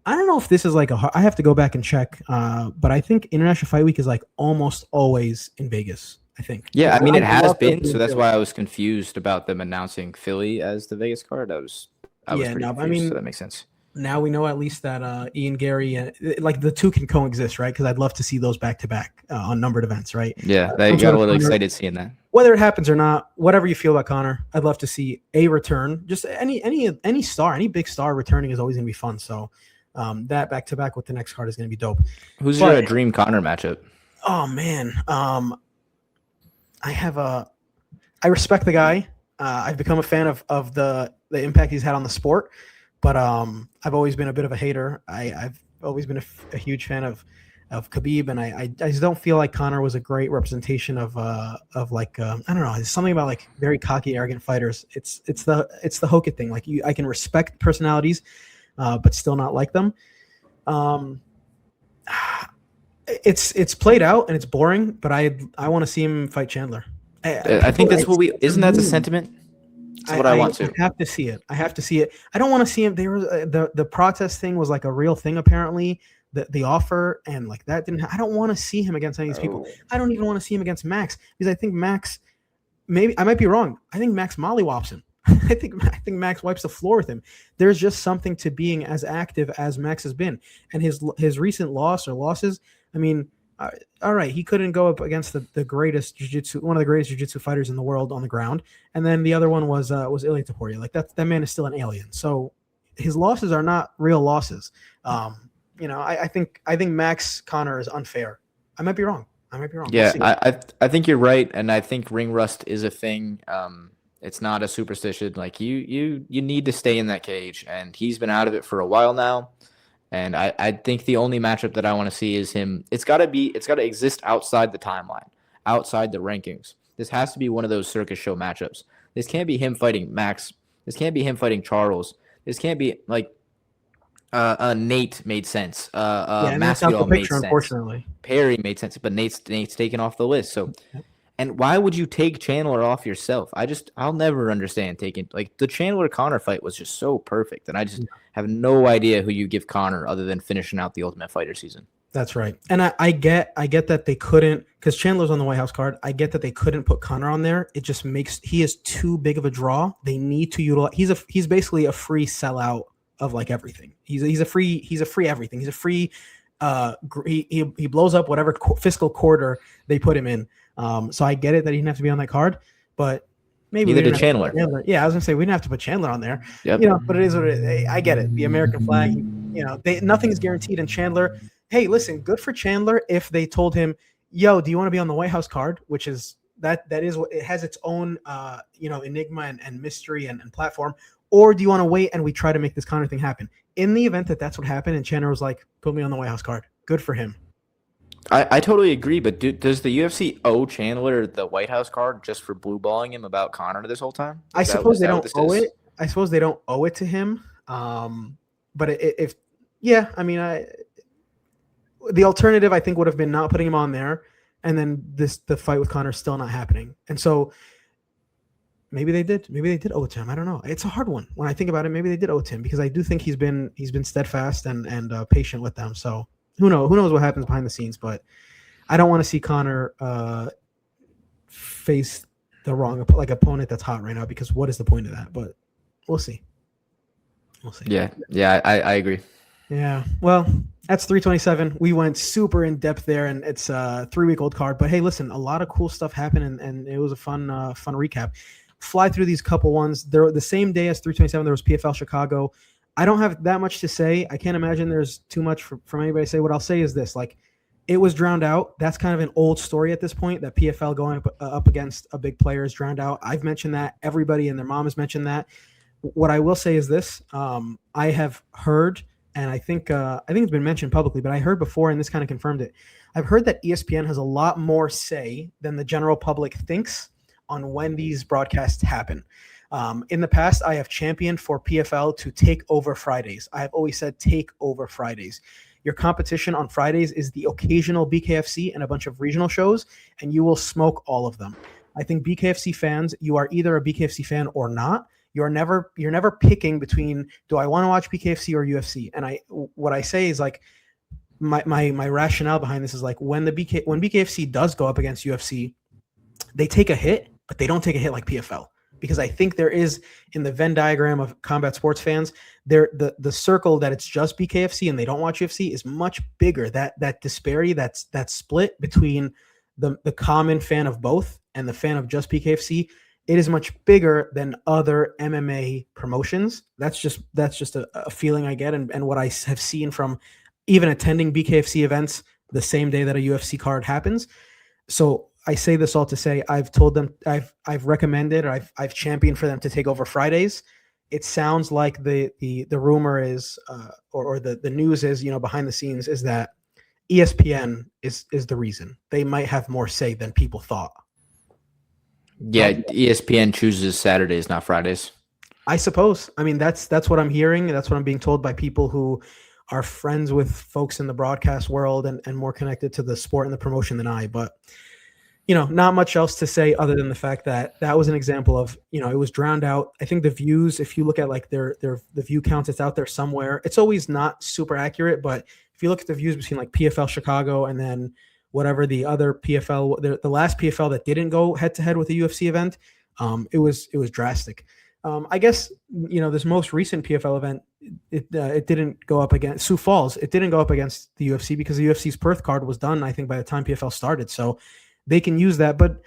I don't know if this is like I have to go back and check, but I think International Fight Week is like almost always in Vegas, I think. Yeah, I mean, it has been, so that's why I was confused about them announcing Philly as the Vegas card. I was pretty confused, I mean, so that makes sense. Now we know at least that Ian Gary, like the two can coexist, right? Because I'd love to see those back-to-back on numbered events, right? Yeah, they got a little excited seeing that. Whether it happens or not, whatever you feel about Conor, I'd love to see a return. Just any star, any big star returning is always going to be fun, so... that back-to-back with the next card is going to be dope. Who's your dream Conor matchup? Oh, man. I respect the guy. I've become a fan of the impact he's had on the sport, but I've always been a bit of a hater. I've always been a huge fan of Khabib, and I just don't feel like Conor was a great representation of like I don't know. There's something about like very cocky, arrogant fighters. It's the Hokit thing. Like I can respect personalities, but still not like them. It's played out and it's boring, but I want to see him fight Chandler. I think that's what isn't that the sentiment? That's what I want to. I have to see it. I have to see it. I don't want to see him. There was the protest thing was like a real thing apparently. The offer and like that didn't. I don't want to see him against any of these people. I don't even want to see him against Max because I think Max. Maybe I might be wrong. I think Max mollywops him. I think Max wipes the floor with him. There's just something to being as active as Max has been, and his recent losses. I mean, all right, he couldn't go up against the greatest jiu-jitsu, one of the greatest jiu-jitsu fighters in the world on the ground, and then the other one was Ilia Topuria. Like that man is still an alien. So his losses are not real losses. I think Max Connor is unfair. I might be wrong. Yeah, I think you're right, and I think ring rust is a thing. It's not a superstition. Like you need to stay in that cage, and he's been out of it for a while now. And I think the only matchup that I want to see is him. It's got to exist outside the timeline, outside the rankings. This has to be one of those circus show matchups. This can't be him fighting Max. This can't be him fighting Charles. This can't be like Nate made sense. Masvidal made sense. Unfortunately, Perry made sense, but Nate's taken off the list. So, and why would you take Chandler off yourself? I'll never understand taking like the Chandler Connor fight was just so perfect, and I just have no idea who you give Connor other than finishing out the Ultimate Fighter season. That's right, and I get that they couldn't because Chandler's on the White House card. I get that they couldn't put Connor on there. It just makes he is too big of a draw. They need to utilize. He's basically a free sellout of like everything. He's a free everything. He's a free he blows up whatever fiscal quarter they put him in. So I get it that he didn't have to be on that card, but maybe neither did Chandler. Yeah, I was gonna say we didn't have to put Chandler on there. Yep. But it is what it is. I get it. The American flag. Nothing is guaranteed in Chandler. Hey, listen, good for Chandler if they told him, "Yo, do you want to be on the White House card?" Which is that is what it has its own enigma and mystery and platform. Or do you want to wait and we try to make this Connor thing happen? In the event that that's what happened and Chandler was like, put me on the White House card. Good for him. I totally agree, but does the UFC owe Chandler the White House card just for blue balling him about Connor this whole time? I suppose they don't owe it. I suppose they don't owe it to him. But the alternative I think would have been not putting him on there and then the fight with Connor still not happening. And so maybe they did owe it to him. I don't know. It's a hard one when I think about it. Maybe they did owe it to him because I do think he's been steadfast and patient with them. So who knows what happens behind the scenes, but I don't want to see Connor face the wrong opponent that's hot right now because what is the point of that? But we'll see. Yeah, I agree. Yeah, well, that's 327. We went super in depth there, and it's a 3-week-old card. But hey, listen, a lot of cool stuff happened, and it was a fun recap. Fly through these couple ones. There the same day as 327, there was PFL Chicago. I don't have that much to say. I can't imagine there's too much from anybody to say. What I'll say is this: like, it was drowned out. That's kind of an old story at this point. That PFL going up against a big player is drowned out. I've mentioned that. Everybody and their mom has mentioned that. What I will say is this: I have heard. And I think it's been mentioned publicly, but I heard before, and this kind of confirmed it. I've heard that ESPN has a lot more say than the general public thinks on when these broadcasts happen. In the past, I have championed for PFL to take over Fridays. I have always said take over Fridays. Your competition on Fridays is the occasional BKFC and a bunch of regional shows, and you will smoke all of them. I think BKFC fans, you are either a BKFC fan or not. You're never picking between do I want to watch BKFC or UFC? And what I say is like my rationale behind this is like when BKFC does go up against UFC, they take a hit, but they don't take a hit like PFL. Because I think there is in the Venn diagram of combat sports fans, the circle that it's just BKFC and they don't watch UFC is much bigger. That disparity, that split between the common fan of both and the fan of just BKFC, it is much bigger than other MMA promotions. That's just a feeling I get and what I have seen from even attending BKFC events the same day that a UFC card happens. So I say this all to say I've told them I've recommended or I've championed for them to take over Fridays. It sounds like the rumor is or the news is behind the scenes is that ESPN is the reason. They might have more say than people thought. Yeah, ESPN chooses Saturdays, not Fridays. I suppose. I mean, that's what I'm hearing. That's what I'm being told by people who are friends with folks in the broadcast world and more connected to the sport and the promotion than I. But not much else to say other than the fact that that was an example of, it was drowned out. I think the views, if you look at like the view counts, it's out there somewhere. It's always not super accurate, but if you look at the views between like PFL Chicago and then whatever the other PFL, the last PFL that didn't go head to head with a UFC event, it was drastic. I guess this most recent PFL event, it didn't go up against Sioux Falls. It didn't go up against the UFC because the UFC's Perth card was done, I think, by the time PFL started. So they can use that, but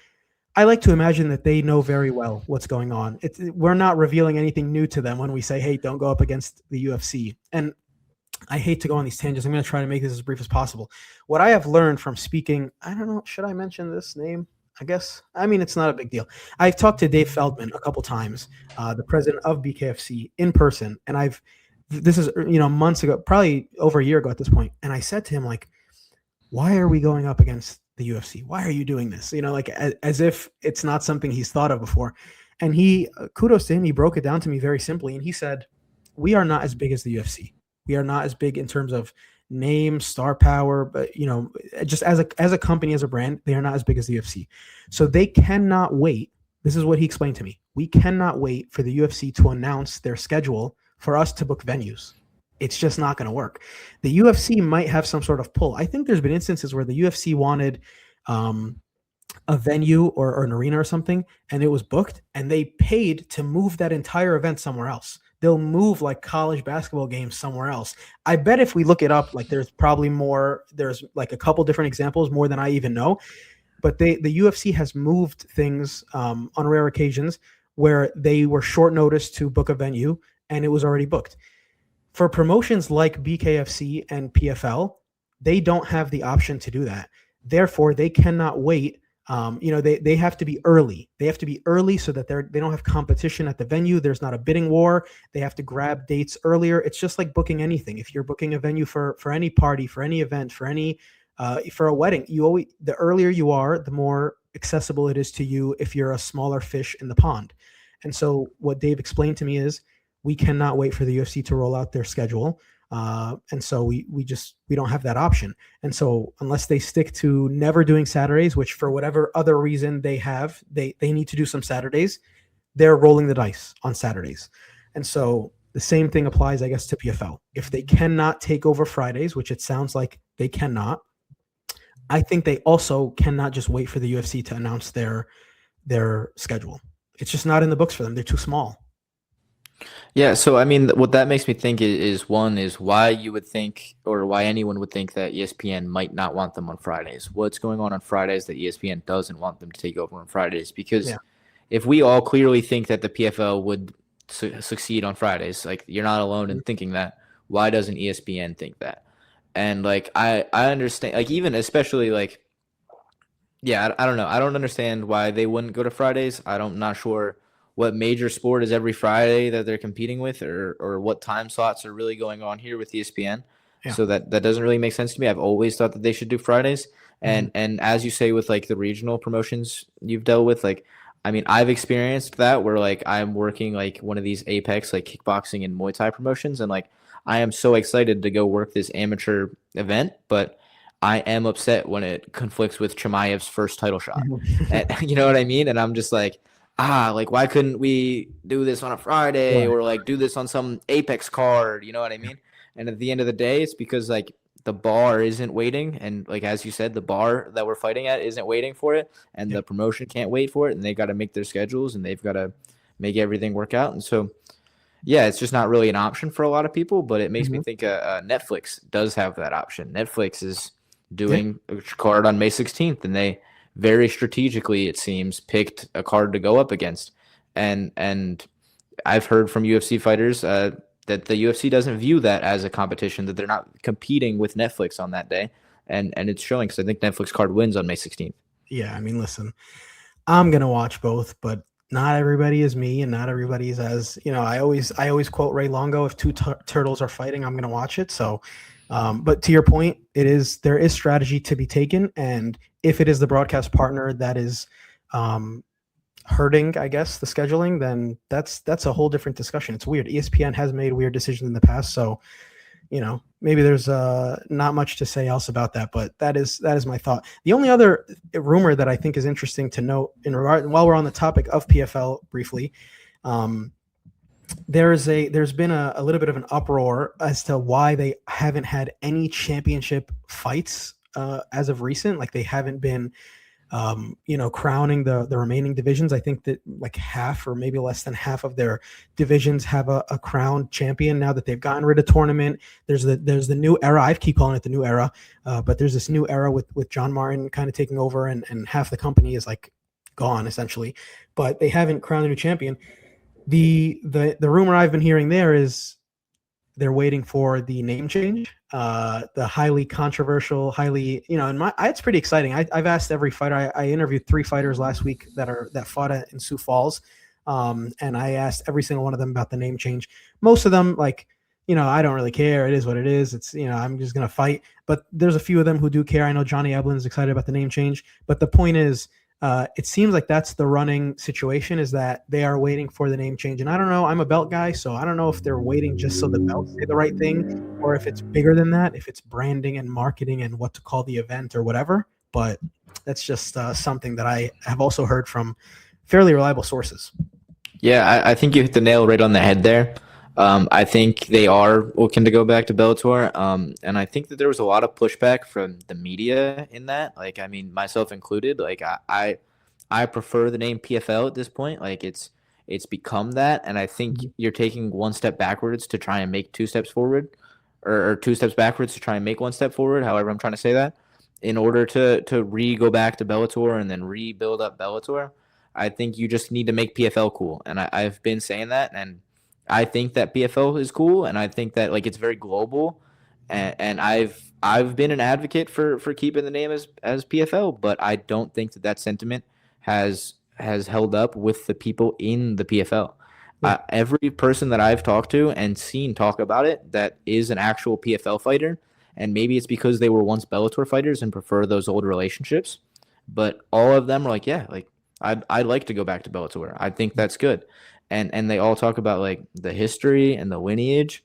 I like to imagine that they know very well what's going on. We're not revealing anything new to them when we say, hey, don't go up against the UFC. And I hate to go on these tangents. I'm going to try to make this as brief as possible. What I have learned from speaking, I don't know, should I mention this name? I guess. I mean, it's not a big deal. I've talked to Dave Feldman a couple times, the president of BKFC, in person, and this is months ago, probably over a year ago at this point, and I said to him, like, why are we going up against the UFC? Why are you doing this? Like as if it's not something he's thought of before. And he, kudos to him, he broke it down to me very simply, and he said, we are not as big as the UFC. We are not as big in terms of name, star power, but just as a company, as a brand, they are not as big as the UFC. So they cannot wait. This is what he explained to me. We cannot wait for the UFC to announce their schedule for us to book venues. It's just not going to work. The UFC might have some sort of pull. I think there's been instances where the UFC wanted a venue or an arena or something, and it was booked, and they paid to move that entire event somewhere else. They'll move like college basketball games somewhere else. I bet if we look it up, like there's probably more, there's like a couple different examples, more than I even know. But the UFC has moved things on rare occasions where they were short notice to book a venue and it was already booked. For promotions like BKFC and PFL, they don't have the option to do that. Therefore, they cannot wait. They have to be early. They have to be early so that they don't have competition at the venue. There's not a bidding war. They have to grab dates earlier. It's just like booking anything. If you're booking a venue for any party, for any event, for a wedding, the earlier you are, the more accessible it is to you if you're a smaller fish in the pond. And so what Dave explained to me is we cannot wait for the UFC to roll out their schedule. And so we don't have that option. And so unless they stick to never doing Saturdays, which for whatever other reason they need to do some Saturdays, they're rolling the dice on Saturdays. And so the same thing applies, I guess, to PFL. If they cannot take over Fridays, which it sounds like they cannot, I think they also cannot just wait for the UFC to announce their schedule. It's just not in the books for them. They're too small. Yeah, so I mean, what that makes me think is why you would think, or why anyone would think, that ESPN might not want them on Fridays. What's going on Fridays that ESPN doesn't want them to take over on Fridays? Because if we all clearly think that the PFL would succeed on Fridays, like, you're not alone in thinking that. Why doesn't ESPN think that? And like I understand, like, even especially like, I don't know. I don't understand why they wouldn't go to Fridays. I'm not sure what major sport is every Friday that they're competing with, or what time slots are really going on here with ESPN. Yeah. So that doesn't really make sense to me. I've always thought that they should do Fridays. And as you say, with like the regional promotions you've dealt with, like, I mean, I've experienced that where like I'm working like one of these Apex, like kickboxing and Muay Thai promotions, and like I am so excited to go work this amateur event, but I am upset when it conflicts with Chimaev's first title shot. And, you know what I mean? And I'm just like, like, why couldn't we do this on a Friday, or like do this on some Apex card? You know what I mean? And at the end of the day, it's because like the bar isn't waiting. And like, as you said, the bar that we're fighting at isn't waiting for it. And the promotion can't wait for it. And they got to make their schedules, and they've got to make everything work out. And so, yeah, it's just not really an option for a lot of people, but it makes me think Netflix does have that option. Netflix is doing a card on May 16th, and they very strategically, it seems, picked a card to go up against. And I've heard from UFC fighters that the UFC doesn't view that as a competition, that they're not competing with Netflix on that day. And it's showing, because I think Netflix card wins on May 16th. Yeah, I mean, listen, I'm going to watch both, but not everybody is me, and not everybody's as, I always quote Ray Longo, if two turtles are fighting, I'm going to watch it. So, but to your point, there is strategy to be taken. And if it is the broadcast partner that is hurting, I guess, the scheduling, then that's a whole different discussion. It's weird. ESPN has made weird decisions in the past. So maybe there's not much to say else about that, but that is my thought. The only other rumor that I think is interesting to note in regard, while we're on the topic of PFL briefly, there's been a little bit of an uproar as to why they haven't had any championship fights as of recent. Like they haven't been crowning the remaining divisions. I think that like half or maybe less than half of their divisions have a crowned champion now that they've gotten rid of tournament. There's the new era. I keep calling it the new era, but there's this new era with John Martin kind of taking over, and half the company is like gone essentially, but they haven't crowned a new champion. The rumor I've been hearing there is they're waiting for the name change, the highly controversial, highly, it's pretty exciting. I've asked every fighter. I interviewed 3 fighters last week that fought in Sioux Falls, and I asked every single one of them about the name change. Most of them, like, I don't really care. It is what it is. It's, I'm just gonna fight. But there's a few of them who do care. I know Johnny Eblen is excited about the name change. But the point is, it seems like that's the running situation, is that they are waiting for the name change. And I don't know, I'm a belt guy, so I don't know if they're waiting just so the belts say the right thing, or if it's bigger than that, if it's branding and marketing and what to call the event or whatever. But that's just something that I have also heard from fairly reliable sources. Yeah, I think you hit the nail right on the head there. I think they are looking to go back to Bellator. And I think that there was a lot of pushback from the media in that. Like, I mean, myself included. Like, I prefer the name PFL at this point. Like, it's become that, and I think you're taking one step backwards to try and make 2 steps forward, or 2 steps backwards to try and make 1 step forward. However, I'm trying to say that in order to go back to Bellator and then rebuild up Bellator. I think you just need to make PFL cool, and I've been saying that, and I think that PFL is cool, and I think that like it's very global, and I've been an advocate for keeping the name as PFL, but I don't think that sentiment has held up with the people in the PFL. Yeah. Every person that I've talked to and seen talk about it that is an actual PFL fighter, and maybe it's because they were once Bellator fighters and prefer those old relationships, but all of them are like, yeah, like I'd like to go back to Bellator. I think that's good. And they all talk about like the history and the lineage.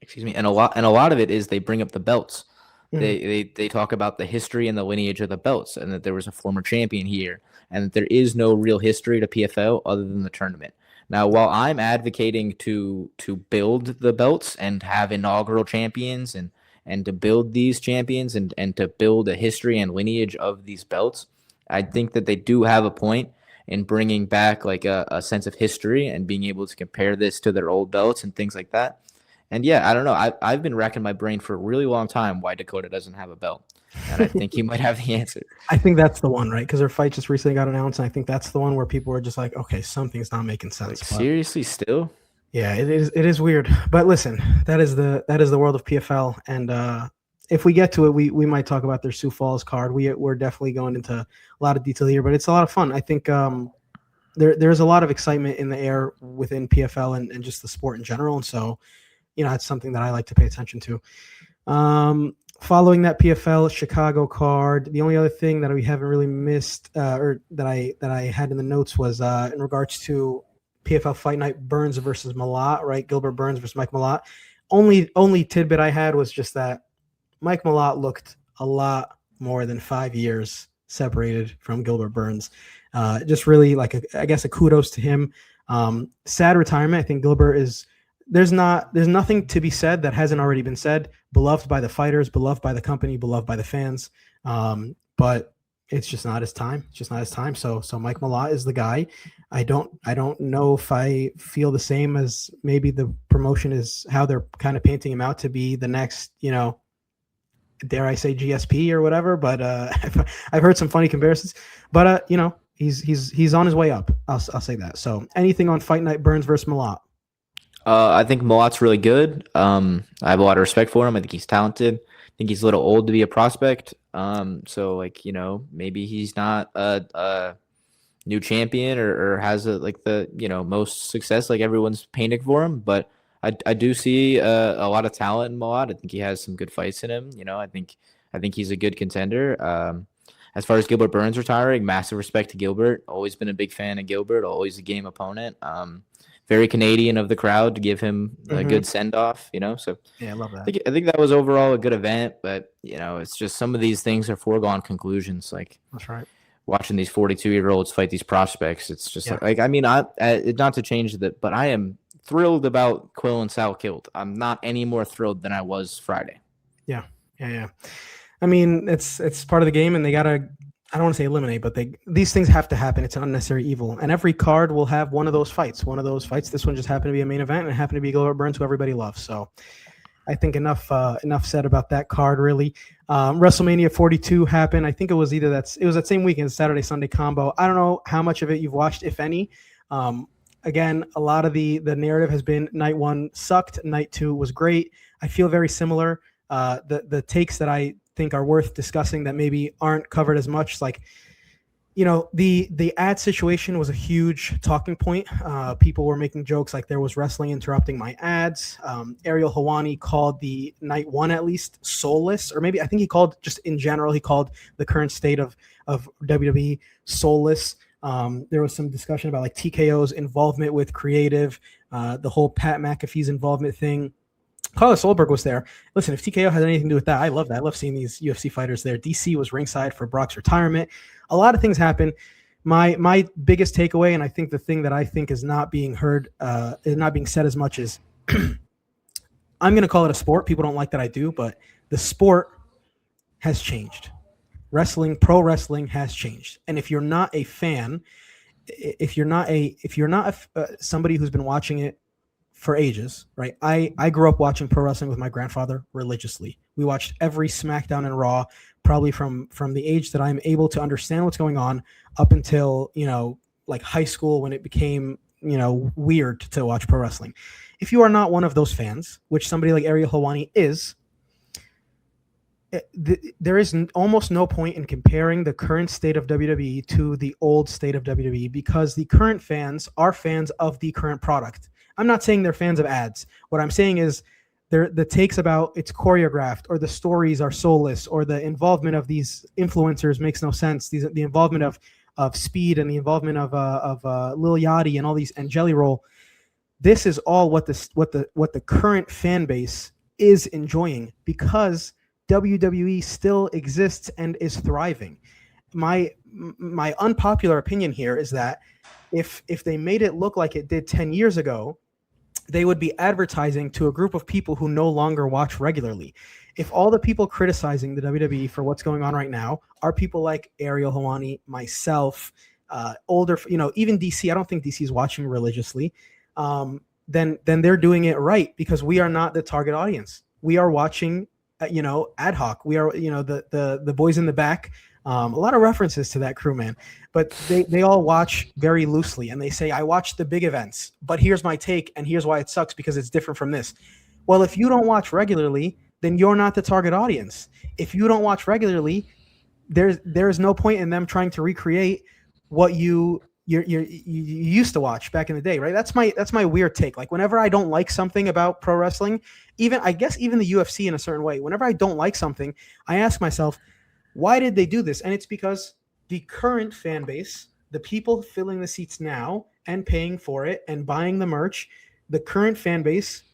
Excuse me. And a lot of it is they bring up the belts. They talk about the history and the lineage of the belts, and that there was a former champion here, and that there is no real history to PFL other than the tournament. Now, while I'm advocating to build the belts and have inaugural champions and to build these champions and to build a history and lineage of these belts, I think that they do have a point in bringing back like a sense of history and being able to compare this to their old belts and things like that. And yeah, I don't know. I've been racking my brain for a really long time why Dakota doesn't have a belt. And I think you might have the answer. I think that's the one, right? Because her fight just recently got announced, and I think that's the one where people were just like, okay, something's not making sense. Like, seriously, still? Yeah, it is weird. But listen, that is the world of PFL. And if we get to it, we might talk about their Sioux Falls card. We're definitely going into a lot of detail here, but it's a lot of fun. I think there's a lot of excitement in the air within PFL and just the sport in general. And so, it's something that I like to pay attention to. Following that PFL Chicago card, the only other thing that we haven't really missed, or that I had in the notes, was in regards to PFL Fight Night Burns versus Malott, right? Gilbert Burns versus Mike Malott. Only tidbit I had was just that Mike Malott looked a lot more than 5 years separated from Gilbert Burns. Just really like I guess a kudos to him. Sad retirement. I think Gilbert is. There's nothing to be said that hasn't already been said. Beloved by the fighters, beloved by the company, beloved by the fans. But it's just not his time. It's just not his time. So Mike Malott is the guy. I don't know if I feel the same as maybe the promotion is how they're kind of painting him out to be the next, dare I say GSP or whatever. But I've heard some funny comparisons. But he's on his way up. I'll say that. So anything on Fight Night Burns versus Malott? I think Malott's really good. I have a lot of respect for him. I think he's talented. I think he's a little old to be a prospect. So like, maybe he's not a new champion or has the most success like everyone's painting for him. But I do see a lot of talent in Malott. I think he has some good fights in him. I think he's a good contender. As far as Gilbert Burns retiring, massive respect to Gilbert. Always been a big fan of Gilbert. Always a game opponent. very Canadian of the crowd to give him a Mm-hmm. good send off. So Yeah, I love that. I think that was overall a good event, but it's just some of these things are foregone conclusions. Like That's right. watching these 42-year-olds fight these prospects, it's just Yeah. like I mean, not to change that, but I am thrilled about Quill and Sal killed. I'm not any more thrilled than I was Friday. Yeah. I mean, it's part of the game, and they gotta. I don't want to say eliminate, but these things have to happen. It's an unnecessary evil, and every card will have one of those fights. This one just happened to be a main event, and it happened to be Gilbert Burns, who everybody loves. So, I think enough said about that card. Really, WrestleMania 42 happened. I think it was that same weekend, Saturday Sunday combo. I don't know how much of it you've watched, if any. Again, a lot of the narrative has been night one sucked, night two was great. I feel very similar. The takes that I think are worth discussing that maybe aren't covered as much, like the ad situation was a huge talking point. People were making jokes like there was wrestling interrupting my ads. Ariel Helwani called the night one at least soulless, or maybe I think he called just in general, he called the current state of WWE soulless. There was some discussion about like TKO's involvement with creative, the whole Pat McAfee's involvement thing. Carlos Solberg was there. Listen, if TKO has anything to do with that, I love that. I love seeing these UFC fighters there. DC was ringside for Brock's retirement. A lot of things happen. My biggest takeaway, and I think the thing that I think is not being heard, is not being said as much, is I'm going to call it a sport. People don't like that I do, but the sport has changed. Pro wrestling has changed. And if you're not a fan, if you're not somebody who's been watching it for ages, right? I grew up watching pro wrestling with my grandfather religiously. We watched every SmackDown and Raw, probably from the age that I'm able to understand what's going on up until, like high school, when it became, weird to watch pro wrestling. If you are not one of those fans, which somebody like Ariel Helwani is, there is almost no point in comparing the current state of WWE to the old state of WWE, because the current fans are fans of the current product. I'm not saying they're fans of ads. What I'm saying is the takes about it's choreographed, or the stories are soulless, or the involvement of these influencers makes no sense. The involvement of Speed and the involvement of Lil Yachty and all these, and Jelly Roll. This is all what the current fan base is enjoying, because WWE still exists and is thriving. My unpopular opinion here is that if they made it look like it did 10 years ago, they would be advertising to a group of people who no longer watch regularly. If all the people criticizing the WWE for what's going on right now are people like Ariel Helwani, myself, older, even DC, I don't think DC is watching religiously, then they're doing it right, because we are not the target audience. We are watching, ad hoc. We are, the boys in the back. A lot of references to that crew, man, but they all watch very loosely, and they say, I watch the big events, but here's my take, and here's why it sucks, because it's different from this. Well, if you don't watch regularly, then you're not the target audience. If you don't watch regularly, there's no point in them trying to recreate what you used to watch back in the day, right? That's my weird take. Like, whenever I don't like something about pro wrestling, even the UFC in a certain way, whenever I don't like something, I ask myself, why did they do this? And it's because the current fan base, the people filling the seats now and paying for it and buying the merch, the current fan base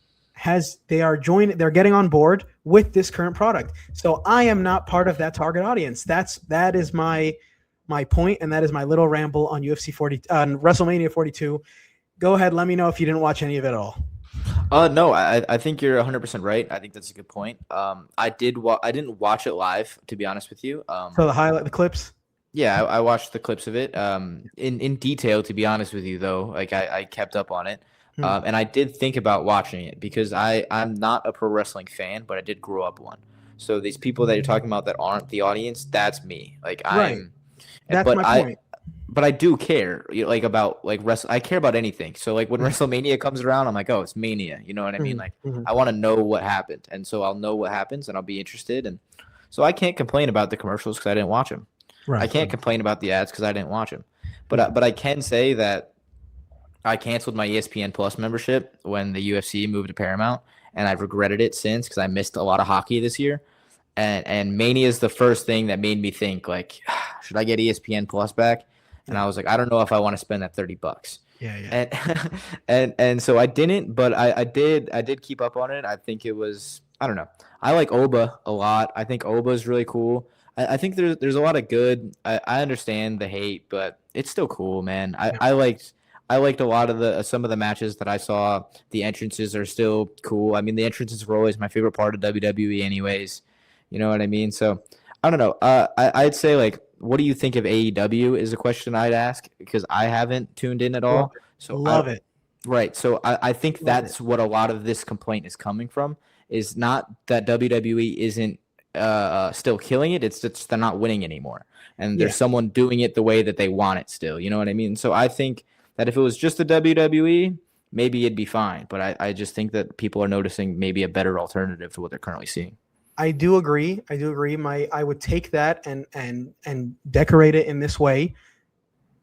they're getting on board with this current product. So I am not part of that target audience. That is my point, and that is my little ramble on WrestleMania 42. Go ahead, let me know if you didn't watch any of it at all. No, I think you're 100% right. I think that's a good point. I didn't watch it live, to be honest with you. So the clips. Yeah, I watched the clips of it. In detail, to be honest with you, though, like I kept up on it, and I did think about watching it, because I'm not a pro wrestling fan, but I did grow up one. So these people that you're talking about that aren't the audience, that's me. Like That's my point. But I do care, about I care about anything. So like when WrestleMania comes around, I'm like, oh, it's Mania. You know what I mean? Like I want to know what happened, and so I'll know what happens, and I'll be interested. And so I can't complain about the commercials because I didn't watch them. Right. I can't complain about the ads because I didn't watch them. But I can say that I canceled my ESPN Plus membership when the UFC moved to Paramount, and I've regretted it since, because I missed a lot of hockey this year. And Mania is the first thing that made me think, like, should I get ESPN Plus back? And I was like, I don't know if I want to spend that $30. Yeah. and and so I didn't, but I did keep up on it. I think it was, I don't know. I like Oba a lot. I think Oba is really cool. I think there's a lot of good. I understand the hate, but it's still cool, man. Yeah. I liked a lot of the some of the matches that I saw. The entrances are still cool. I mean, the entrances were always my favorite part of WWE, anyways. You know what I mean? So I don't know. I'd say, like, what do you think of AEW is a question I'd ask, because I haven't tuned in at Love all. it. So Love it. right. So I think Love it. that's what a lot of this complaint is coming from. Is not that WWE isn't still killing it. It's just they're not winning anymore, and Yeah. there's someone doing it the way that they want it still. You know what I mean? So I think that if it was just the WWE, maybe it'd be fine. But I just think that people are noticing maybe a better alternative to what they're currently seeing. I do agree. I would take that and decorate it in this way.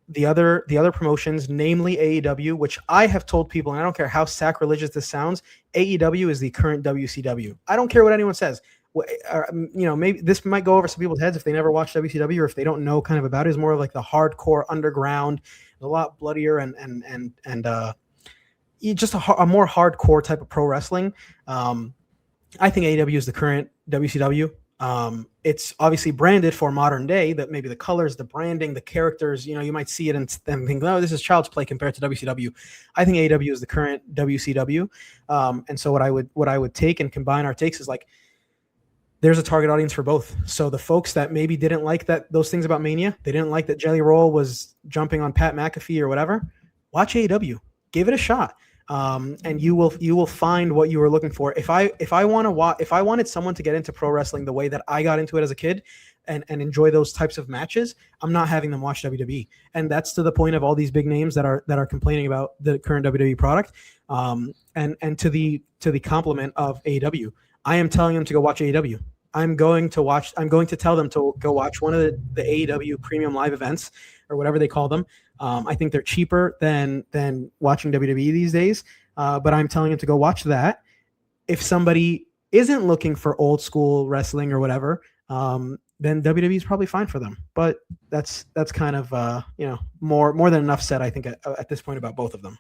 The other promotions, namely AEW, which I have told people, and I don't care how sacrilegious this sounds, AEW is the current WCW. I don't care what anyone says. Maybe this might go over some people's heads if they never watched WCW or if they don't know kind of about it. It's more of like the hardcore underground, a lot bloodier and just a more hardcore type of pro wrestling. I think AEW is the current WCW. It's obviously branded for modern day, that maybe the colors, the branding, the characters, you might see it and think, oh, this is child's play compared to WCW. I think AEW is the current WCW. And so what I would take and combine our takes is, like, there's a target audience for both. So the folks that maybe didn't like those things about Mania, they didn't like that Jelly Roll was jumping on Pat McAfee or whatever, watch AEW, give it a shot. And you will find what you were looking for. If I wanted someone to get into pro wrestling the way that I got into it as a kid and enjoy those types of matches, I'm not having them watch WWE. And that's to the point of all these big names that are complaining about the current WWE product. And to the compliment of AEW, I am telling them to go watch AEW. I'm going to tell them to go watch one of the AEW premium live events or whatever they call them. I think they're cheaper than watching WWE these days, but I'm telling them to go watch that. If somebody isn't looking for old school wrestling or whatever, then WWE is probably fine for them. But that's kind of more than enough said, I think, at this point about both of them.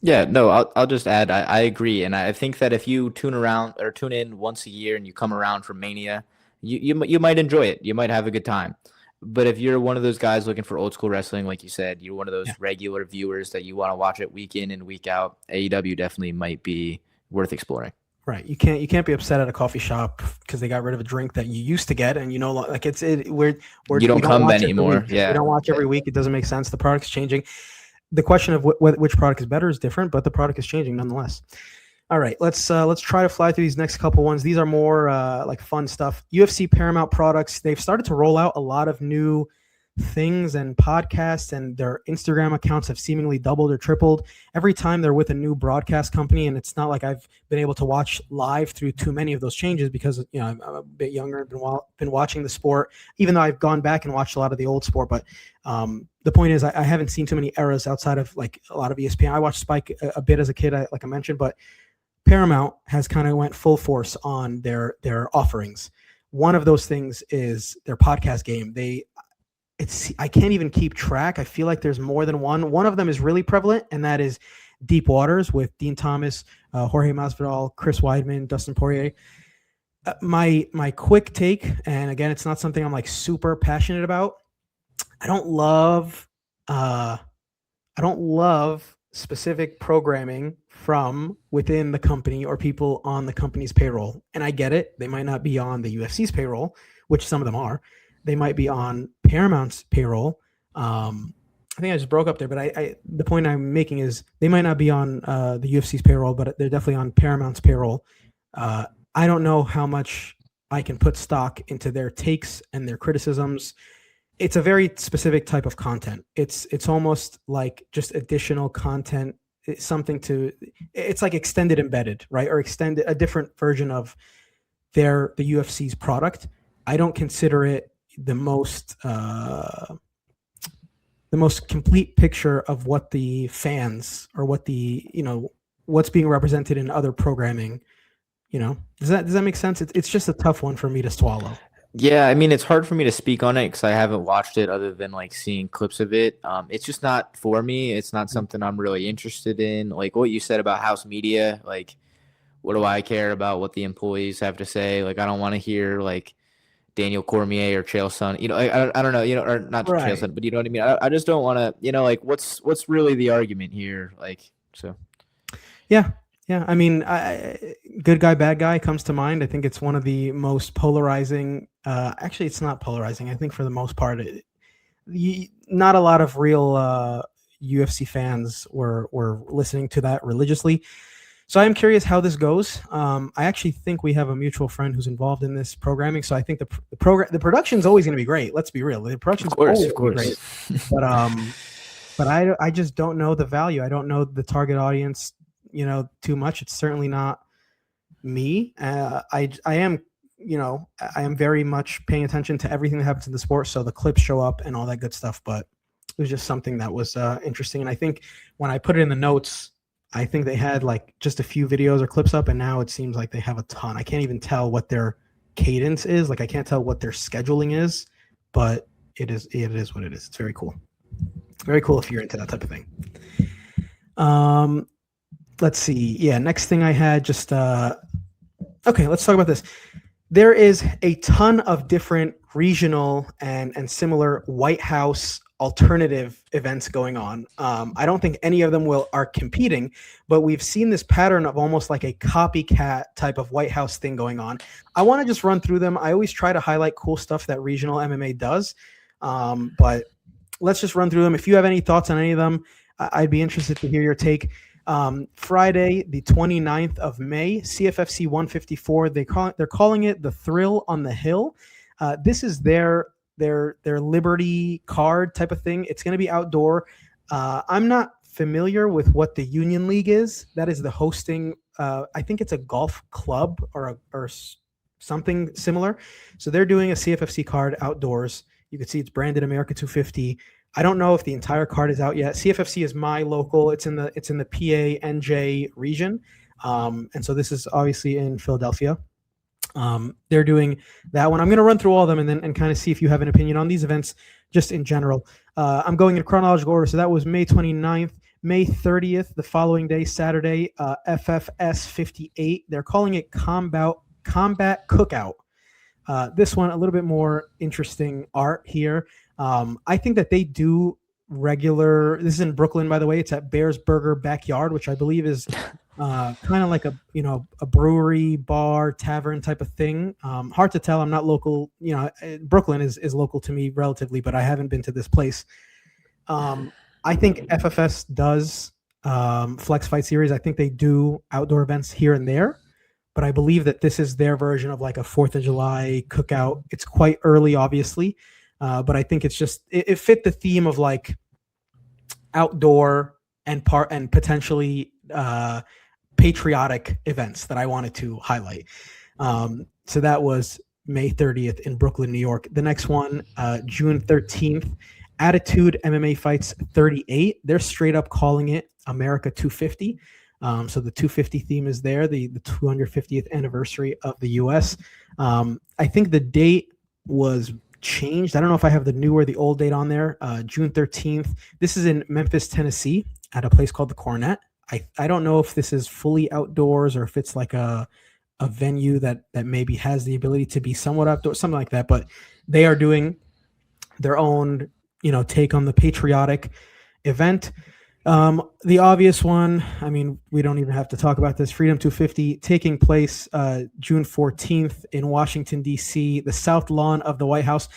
Yeah, no, I'll just add, I agree, and I think that if you tune in once a year and you come around for Mania, you might enjoy it. You might have a good time. But if you're one of those guys looking for old school wrestling, like you said, you're one of those regular viewers that you want to watch it week in and week out, AEW definitely might be worth exploring. Right. You can't be upset at a coffee shop because they got rid of a drink that you used to get, and you don't come anymore. Yeah, we don't watch every week. It doesn't make sense. The product's changing. The question of which product is better is different, but the product is changing nonetheless. All right, let's try to fly through these next couple ones. These are more like fun stuff. UFC Paramount products. They've started to roll out a lot of new things and podcasts, and their Instagram accounts have seemingly doubled or tripled every time they're with a new broadcast company. And it's not like I've been able to watch live through too many of those changes because I'm a bit younger, been watching the sport, even though I've gone back and watched a lot of the old sport. But the point is, I haven't seen too many eras outside of like a lot of ESPN. I watched Spike a bit as a kid, like I mentioned, but Paramount has kind of went full force on their offerings. One of those things is their podcast game. I can't even keep track. I feel like there's more than one. One of them is really prevalent, and that is Deep Waters with Dean Thomas, Jorge Masvidal, Chris Weidman, Dustin Poirier. My quick take, and again, it's not something I'm like super passionate about. I don't love specific programming from within the company or people on the company's payroll. And I get it. They might not be on the UFC's payroll, which some of them are. They might be on Paramount's payroll. I think I just broke up there, but the point I'm making is they might not be on the UFC's payroll, but they're definitely on Paramount's payroll. I don't know how much I can put stock into their takes and their criticisms. It's a very specific type of content. It's almost like just additional content. It's like extended embedded, right? Or extended, a different version of the UFC's product. I don't consider it the most complete picture of what the fans or what what's being represented in other programming. Does that make sense? It's just a tough one for me to swallow. Yeah, I mean, it's hard for me to speak on it because I haven't watched it other than like seeing clips of it. It's just not for me. It's not something I'm really interested in. Like what you said about house media, like what do I care about what the employees have to say? Like I don't want to hear like Daniel Cormier or Chael Sonnen. I don't know, or not Chael Right. Sonnen, but you know what I mean? I just don't want to, like what's really the argument here? Like, so. Yeah. Yeah. I mean, good guy, bad guy comes to mind. I think it's one of the most polarizing. Actually, it's not polarizing. I think for the most part, not a lot of real UFC fans were listening to that religiously. So I am curious how this goes. I actually think we have a mutual friend who's involved in this programming. So I think the production is always going to be great. Let's be real. The production's always Of going to be course. great. But I just don't know the value. I don't know the target audience, too much. It's certainly not me. I am, I am very much paying attention to everything that happens in the sport. So the clips show up and all that good stuff. But it was just something that was interesting. And I think when I put it in the notes, I think they had like just a few videos or clips up, and now it seems like they have a ton. I can't even tell what their cadence is. Like I can't tell what their scheduling is, but it is what it is. It's very cool. Very cool if you're into that type of thing. Let's see. Yeah, next thing I had just okay, let's talk about this. There is a ton of different regional and similar White House alternative events going on. I don't think any of them are competing, but we've seen this pattern of almost like a copycat type of White House thing going on. I want to just run through them. I always try to highlight cool stuff that regional MMA does, but let's just run through them. If you have any thoughts on any of them, I'd be interested to hear your take. Friday, the 29th of May, CFFC 154. They're calling it the Thrill on the Hill. This is their Liberty card type of thing. It's going to be outdoor. I'm not familiar with what the Union League is. That is the hosting. I think it's a golf club or something similar. So they're doing a CFFC card outdoors. You can see it's branded America 250. I don't know if the entire card is out yet. CFFC is my local. It's in the PA NJ region, and so this is obviously in Philadelphia. They're doing that one. I'm going to run through all of them and kind of see if you have an opinion on these events just in general. I'm going in chronological order. So that was May 29th, May 30th, the following day, Saturday, FFS 58. They're calling it Combat Cookout. This one, a little bit more interesting art here. I think that they do regular. This is in Brooklyn, by the way. It's at Bears Burger Backyard, which I believe is kind of like a brewery, bar, tavern type of thing. Hard to tell. I'm not local. Brooklyn is local to me relatively, but I haven't been to this place. I think FFS does Flex Fight Series. I think they do outdoor events here and there. But I believe that this is their version of like a 4th of July cookout. It's quite early, obviously, but I think it's just it fit the theme of like outdoor and potentially patriotic events that I wanted to highlight. So that was May 30th in Brooklyn, New York. The next one, June 13th, Attitude MMA Fights 38. They're straight up calling it America 250. So the 250 theme is there, the 250th anniversary of the U.S. I think the date was changed. I don't know if I have the new or the old date on there. June 13th. This is in Memphis, Tennessee, at a place called the Cornet. I don't know if this is fully outdoors or if it's like a venue that maybe has the ability to be somewhat outdoor, something like that. But they are doing their own, take on the patriotic event. The obvious one, I mean, we don't even have to talk about this. Freedom 250 taking place June 14th in Washington, D.C., the South Lawn of the White House.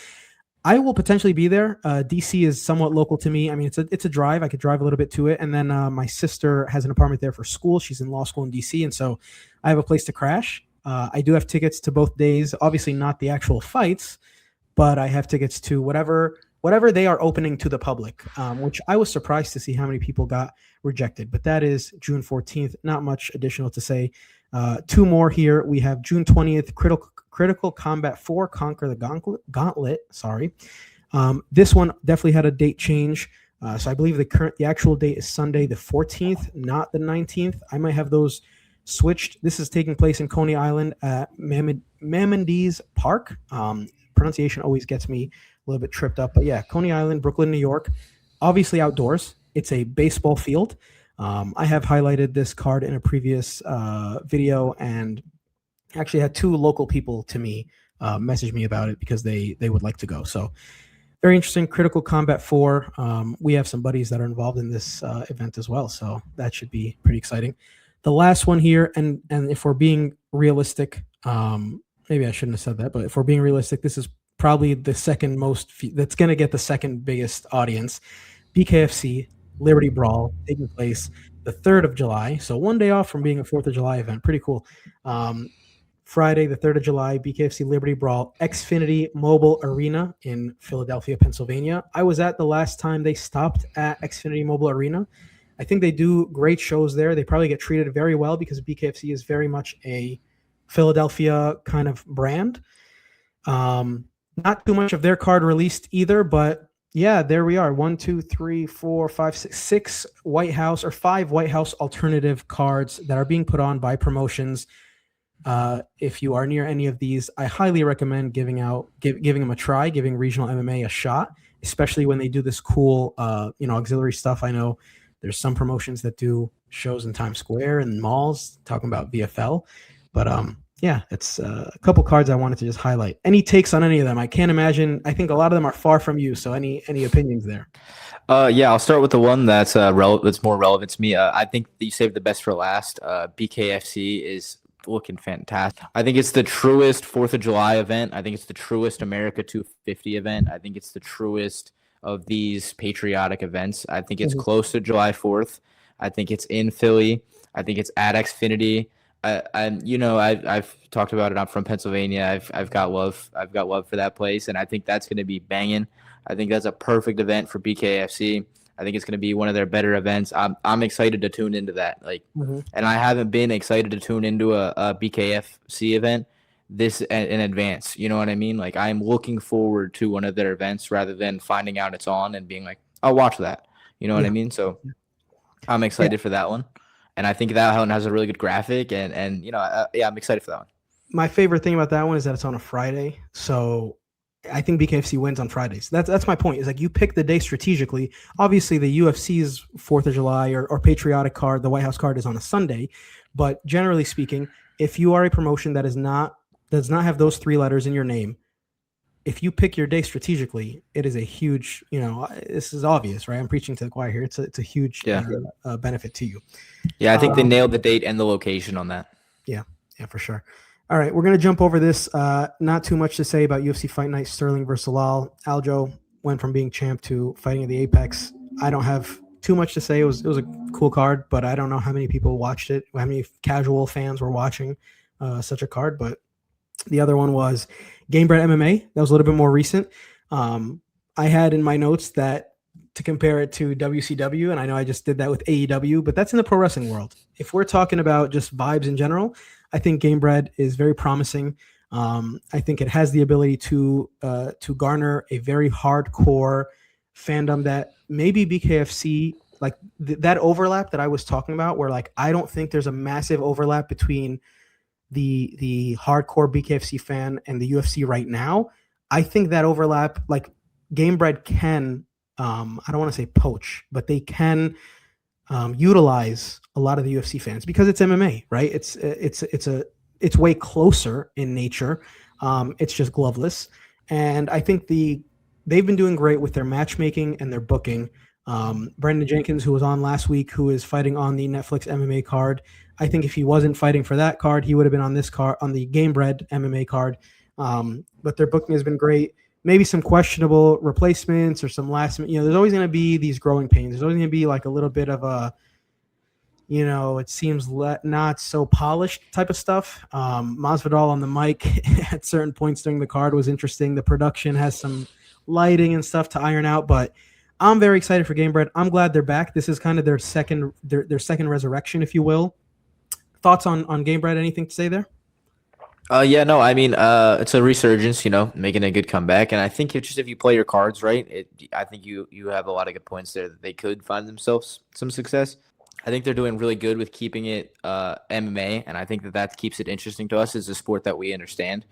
I will potentially be there. D.C. is somewhat local to me. I mean, it's a drive. I could drive a little bit to it. And then my sister has an apartment there for school. She's in law school in D.C., and so I have a place to crash. I do have tickets to both days. Obviously not the actual fights, but I have tickets to whatever they are opening to the public, which I was surprised to see how many people got rejected. But that is June 14th. Not much additional to say. Two more here. We have June 20th, Critical Combat 4, Conquer the Gauntlet. Sorry. This one definitely had a date change. So I believe the actual date is Sunday the 14th, not the 19th. I might have those switched. This is taking place in Coney Island at Maimonides Park. pronunciation always gets me a little bit tripped up. But yeah, Coney Island, Brooklyn, New York, obviously outdoors. It's a baseball field. I have highlighted this card in a previous video, and actually had 2 local people to me message me about it because they would like to go. So very interesting. Critical Combat 4. We have some buddies that are involved in this event as well, so that should be pretty exciting. The last one here, and if we're being realistic, maybe I shouldn't have said that, but if we're being realistic, this is probably the second most, that's going to get the second biggest audience. BKFC Liberty Brawl taking place the 3rd of July. So one day off from being a 4th of July event. Pretty cool. Friday, the 3rd of July, BKFC Liberty Brawl, Xfinity Mobile Arena in Philadelphia, Pennsylvania. I was at the last time they stopped at Xfinity Mobile Arena. I think they do great shows there. They probably get treated very well because BKFC is very much a Philadelphia kind of brand. Not too much of their card released either, but yeah, there we are. 1, 2, 3, 4, 5, 6 White House, or 5 White House alternative cards that are being put on by promotions. If you are near any of these, I highly recommend giving them a try, giving regional MMA a shot, especially when they do this cool, auxiliary stuff. I know there's some promotions that do shows in Times Square and malls talking about VFL, but yeah, it's a couple cards I wanted to just highlight. Any takes on any of them? I can't imagine. I think a lot of them are far from you. So any opinions there? Yeah, I'll start with the one that's that's more relevant to me. I think that you saved the best for last. BKFC is looking fantastic. I think it's the truest 4th of July event. I think it's the truest America 250 event. I think it's the truest of these patriotic events. I think it's close to July 4th. I think it's in Philly. I think it's at Xfinity. I've talked about it. I'm from Pennsylvania. I've got love. I've got love for that place, and I think that's going to be banging. I think that's a perfect event for BKFC. I think it's going to be one of their better events. I'm excited to tune into that. And I haven't been excited to tune into a BKFC event this in advance. You know what I mean? Like, I'm looking forward to one of their events rather than finding out it's on and being like, I'll watch that. You know what I mean? So I'm excited for that one. And I think that one has a really good graphic, and I'm excited for that one. My favorite thing about that one is that it's on a Friday. So I think BKFC wins on Fridays. That's my point. Is like, you pick the day strategically. Obviously, the UFC's 4th of July or patriotic card, the White House card, is on a Sunday. But generally speaking, if you are a promotion that does not have those 3 letters in your name, if you pick your day strategically, it is a huge, this is obvious, right? I'm preaching to the choir here. It's a huge benefit to you. Yeah, I think they nailed the date and the location on that. Yeah, for sure. All right, we're going to jump over this. Not too much to say about UFC Fight Night, Sterling versus Lal. Aljo went from being champ to fighting at the Apex. I don't have too much to say. It was a cool card, but I don't know how many people watched it, how many casual fans were watching such a card. But the other one was Gamebred MMA. That was a little bit more recent. I had in my notes that to compare it to WCW, and I know I just did that with AEW, but that's in the pro wrestling world. If we're talking about just vibes in general, I think Gamebred is very promising. I think it has the ability to garner a very hardcore fandom that maybe BKFC, like that overlap that I was talking about, where like I don't think there's a massive overlap between the hardcore BKFC fan and the UFC right now. I think that overlap, like Gamebred can, I don't want to say poach, but they can utilize a lot of the UFC fans because it's MMA, right? It's way closer in nature. It's just gloveless, and I think they've been doing great with their matchmaking and their booking. Brendan Jenkins, who was on last week, who is fighting on the Netflix MMA card. I think if he wasn't fighting for that card, he would have been on this card, on the Gamebred MMA card. But their booking has been great. Maybe some questionable replacements or some last minute, there's always going to be these growing pains. There's always going to be like a little bit of a, it seems not so polished type of stuff. Masvidal on the mic at certain points during the card was interesting. The production has some lighting and stuff to iron out, but I'm very excited for Gamebred. I'm glad they're back. This is kind of their second resurrection, if you will. Thoughts on Gamebred? Anything to say there? It's a resurgence, making a good comeback. And I think if you play your cards right, I think you have a lot of good points there that they could find themselves some success. I think they're doing really good with keeping it MMA, and I think that keeps it interesting to us as a sport that we understand.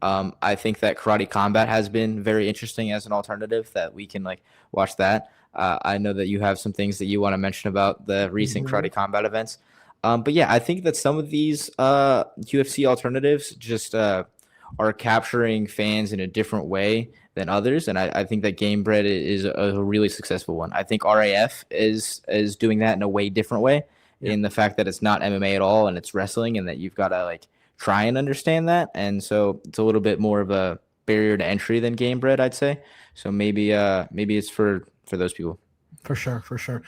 I think that Karate Combat has been very interesting as an alternative that we can like watch that. I know that you have some things that you want to mention about the recent Mhm. Karate Combat events. But yeah, I think that some of these UFC alternatives just are capturing fans in a different way than others, and I think that Game Bread is a really successful one. I think RAF is doing that in a way different way, Yeah, in the fact that it's not MMA at all and it's wrestling, and that you've got to like try and understand that, and so it's a little bit more of a barrier to entry than Game Bread, I'd say. So maybe it's for those people. for sure, for sure.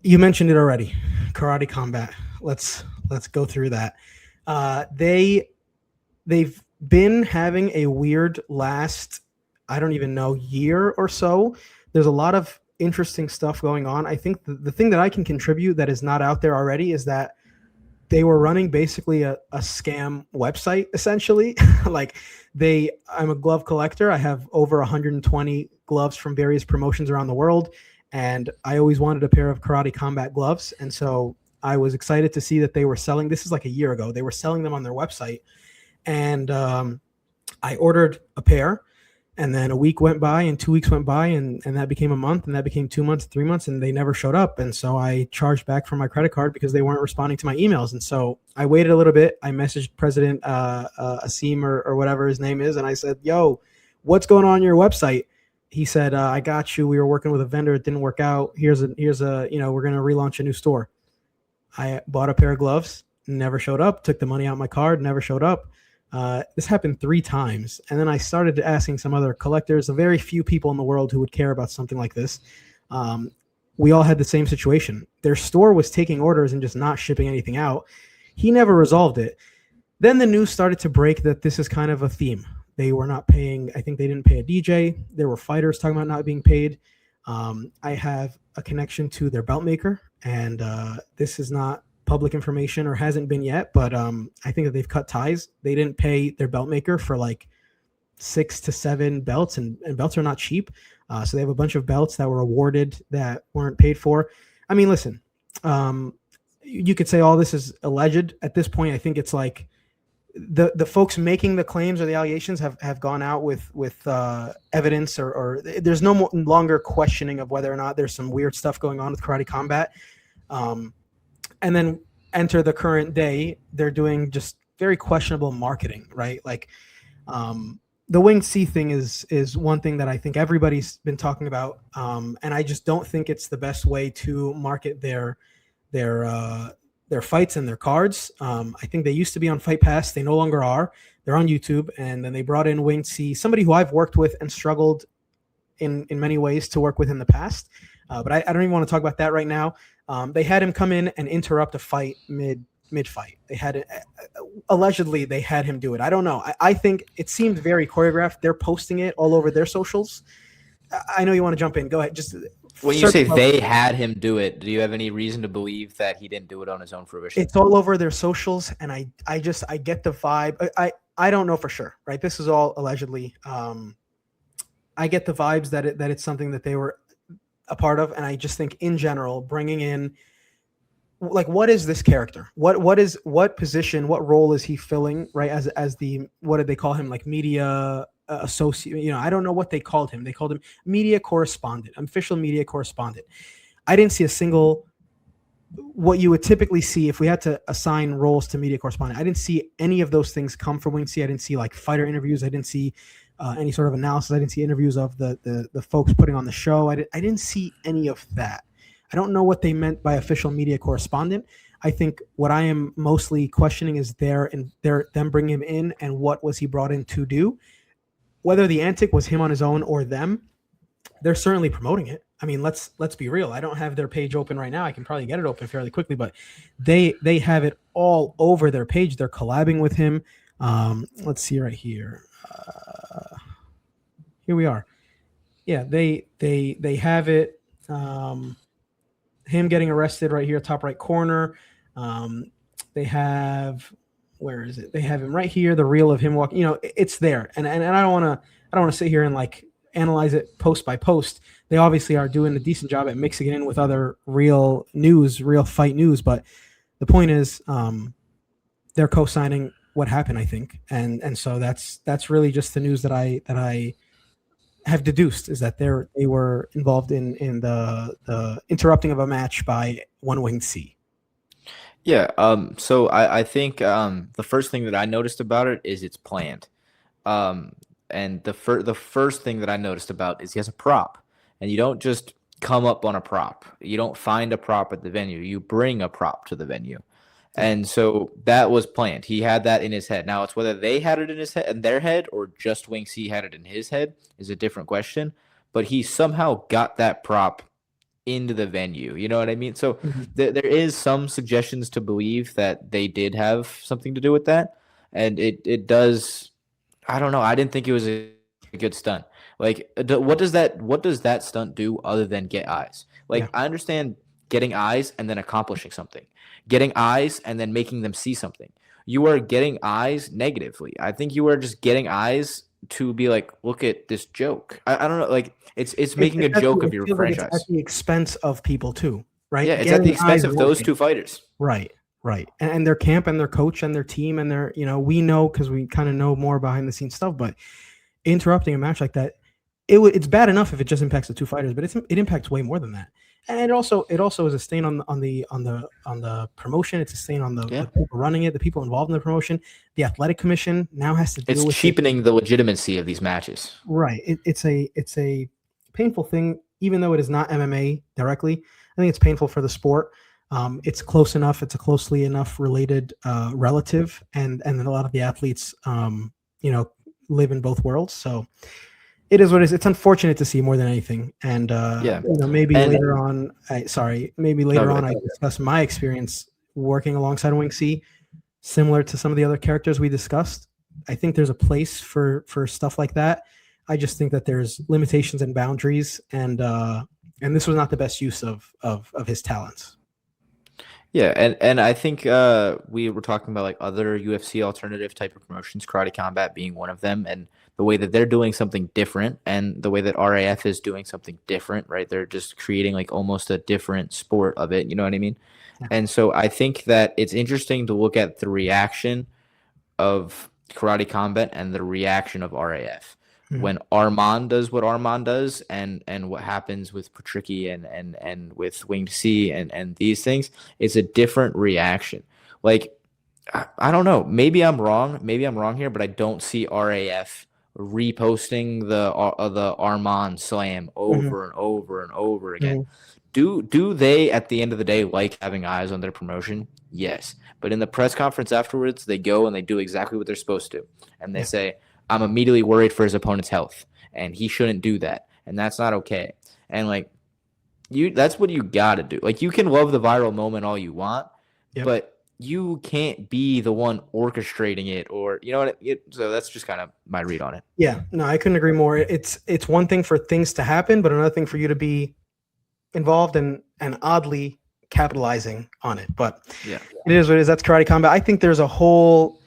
You mentioned it already, Karate Combat. Let's go through that. They've been having a weird last, I don't even know, year or so. There's a lot of interesting stuff going on. I think the thing that I can contribute that is not out there already is that they were running basically a scam website essentially. Like I'm a glove collector. I have over 120 gloves from various promotions around the world, and I always wanted a pair of Karate Combat gloves, and so I was excited to see that they were selling. This is like a year ago. They were selling them on their website, and I ordered a pair, and then a week went by, and 2 weeks went by, and that became a month, and that became 2 months, 3 months, and they never showed up. And so I charged back from my credit card because they weren't responding to my emails. And so I waited a little bit. I messaged President Asim or whatever his name is, and I said, "Yo, what's going on your website?" He said, "I got you. We were working with a vendor. It didn't work out. Here's a we're gonna relaunch a new store." I bought a pair of gloves, never showed up. Took the money out my card, never showed up. This happened 3 times. And then I started asking some other collectors, a very few people in the world who would care about something like this. We all had the same situation. Their store was taking orders and just not shipping anything out. He never resolved it. Then the news started to break that this is kind of a theme. They were not paying. I think they didn't pay a DJ. There were fighters talking about not being paid. I have a connection to their belt maker, and this is not public information or hasn't been yet, but I think that they've cut ties. They didn't pay their belt maker for like 6 to 7 belts, and belts are not cheap. So they have a bunch of belts that were awarded that weren't paid for. I mean, listen, you could say all this is alleged. At this point, I think it's like the folks making the claims or the allegations have gone out with evidence, or there's no longer questioning of whether or not there's some weird stuff going on with Karate Combat. And then enter the current day, they're doing just very questionable marketing, right? Like the Wing C thing is one thing that I think everybody's been talking about, and I just don't think it's the best way to market their fights and their cards. I think they used to be on Fight Pass. They no longer are. They're on YouTube, and then they brought in Wing C, somebody who I've worked with and struggled in many ways to work with in the past. But I don't even want to talk about that right now. They had him come in and interrupt a fight mid fight. They had allegedly they had him do it. I don't know. I think it seemed very choreographed. They're posting it all over their socials. I know you want to jump in. Go ahead. Just when you say they had him do it, do you have any reason to believe that he didn't do it on his own fruition? It's all over their socials, and I get the vibe. I don't know for sure, right? This is all allegedly. I get the vibes that it's something that they were a part of, and I just think in general, bringing in, like, what is this character? What position, what role is he filling, right? As the, what did they call him? Like media associate, I don't know what they called him. They called him media correspondent, official media correspondent. I didn't see a single, what you would typically see if we had to assign roles to media correspondent. I didn't see any of those things come from Wing C. I didn't see like fighter interviews. I didn't see any sort of analysis. I didn't see interviews of the folks putting on the show. I didn't see any of that. I don't know what they meant by official media correspondent. I think what I am mostly questioning is them bringing him in, and what was he brought in to do? Whether the antic was him on his own or them, they're certainly promoting it. I mean, let's be real. I don't have their page open right now. I can probably get it open fairly quickly, but they have it all over their page. They're collabing with him. Let's see right here. Here we are. Yeah, they have it. Him getting arrested right here, top right corner. They have, where is it? They have him right here. The reel of him walking. It's there, and I don't want to sit here and like analyze it post by post. They obviously are doing a decent job at mixing it in with other real news, real fight news. But the point is, they're co-signing what happened, I think, and so that's really just the news that I have deduced, is that they were involved in the interrupting of a match by One Winged C. Yeah. So I think the first thing that I noticed about it is it's planned. Um, and the first thing that I noticed about is he has a prop, and you don't just come up on a prop. You don't find a prop at the venue. You bring a prop to the venue. Yeah. And so that was planned. He had that in his head. Now it's whether they had it in his head, in their head, or just Wing C had it in his head is a different question. But he somehow got that prop into the venue. You know what I mean? So Mhm. there is some suggestions to believe that they did have something to do with that, and it does. I don't know. I didn't think it was a good stunt. Like, what does that stunt do other than get eyes? Yeah. Like, I understand getting eyes and then accomplishing something, getting eyes and then making them see something. You are getting eyes negatively. I think you are just getting eyes to be like, look at this joke. I don't know. Like, it's making a joke of It your feels like it's at franchise. the expense of people too, right? Yeah, it's at the Getting expense eyes of those working. two fighters. Right, right. And their camp and their coach and their team and their, we know, because we kind of know more behind the scenes stuff, but interrupting a match like that, it's bad enough if it just impacts the two fighters, but it impacts way more than that. And it also is a stain on the promotion. It's a stain on the people running it, the people involved in the promotion. The athletic commission now has to deal with cheapening the legitimacy of these matches. Right. It's a painful thing, even though it is not MMA directly. I think it's painful for the sport. It's close enough. It's a closely enough related relative, and then a lot of the athletes, live in both worlds. So it is what it is. It's unfortunate to see more than anything. And maybe later on, I discuss my experience working alongside Wing C, similar to some of the other characters we discussed. I think there's a place for stuff like that. I just think that there's limitations and boundaries, and this was not the best use of his talents. Yeah, and I think we were talking about like other UFC alternative type of promotions, Karate Combat being one of them, and the way that they're doing something different, and the way that RAF is doing something different, right? They're just creating like almost a different sport of it. You know what I mean? Yeah. And so I think that it's interesting to look at the reaction of Karate Combat and the reaction of RAF. Mm-hmm. When Armand does what Armand does, and what happens with Patricky and with Winged C and these things, it's a different reaction. Like, I don't know. Maybe I'm wrong. Maybe I'm wrong here, but I don't see RAF reposting the Armand slam over and over and over again. Mm-hmm. Do they, at the end of the day, like having eyes on their promotion? Yes. But in the press conference afterwards, they go and they do exactly what they're supposed to. And they say, I'm immediately worried for his opponent's health, and he shouldn't do that. And that's not okay. And like, that's what you got to do. Like, you can love the viral moment all you want, but you can't be the one orchestrating it, or, you know what? So that's just kind of my read on it. Yeah, no, I couldn't agree more. It's one thing for things to happen, but another thing for you to be involved and oddly capitalizing on it. But yeah, it is what it is. That's Karate Combat. I think there's a whole,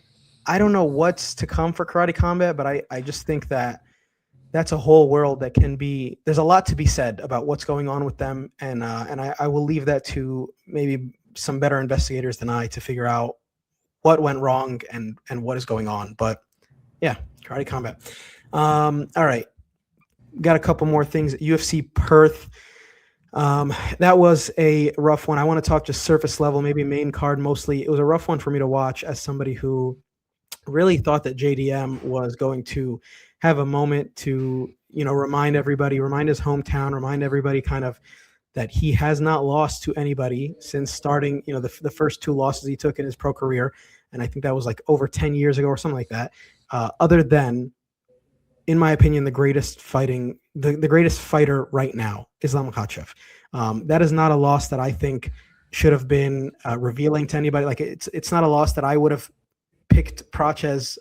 I don't know what's to come for Karate Combat, but I just think that that's a whole world that can be, there's a lot to be said about what's going on with them. And I will leave that to maybe some better investigators than I to figure out what went wrong and what is going on. But yeah, Karate Combat. All right. Got a couple more things. UFC Perth. That was a rough one. I want to talk just surface level, maybe main card mostly. It was a rough one for me to watch as somebody who really thought that JDM was going to have a moment to, remind his hometown, remind everybody kind of that he has not lost to anybody since starting, the first two losses he took in his pro career. And I think that was like over 10 years ago or something like that. Other than, in my opinion, the greatest fighter right now, Islam Makhachev. That is not a loss that I think should have been revealing to anybody. Like, it's not a loss that I would have picked Praches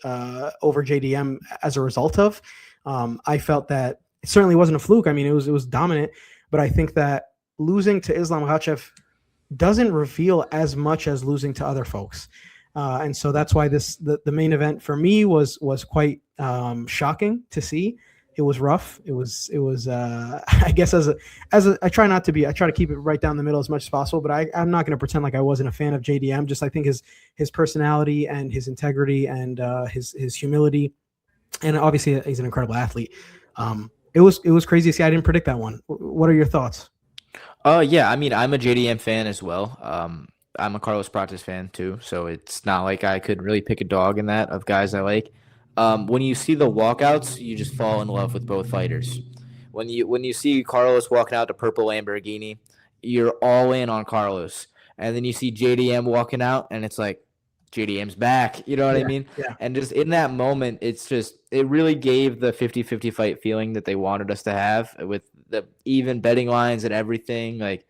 over JDM as a result of. I felt that it certainly wasn't a fluke. I mean, it was dominant, but I think that losing to Islam Makhachev doesn't reveal as much as losing to other folks. And so that's why the main event for me was quite shocking to see. It was rough. It was I guess I try not to be, I try to keep it right down the middle as much as possible, but I'm not going to pretend like I wasn't a fan of JDM. Just I think his personality and his integrity and his humility, and obviously he's an incredible athlete. It was crazy to see. I didn't predict that one. What are your thoughts? Yeah, I mean, I'm a JDM fan as well. I'm a Carlos Prates fan too, so it's not like I could really pick a dog in that of guys I like. When you see the walkouts, you just fall in love with both fighters. When you see Carlos walking out to purple Lamborghini, you're all in on Carlos. And then you see JDM walking out, and it's like JDM's back. You know what I Yeah, mean? yeah, And just in that moment, it really gave the 50-50 fight feeling that they wanted us to have with the even betting lines and everything. Like,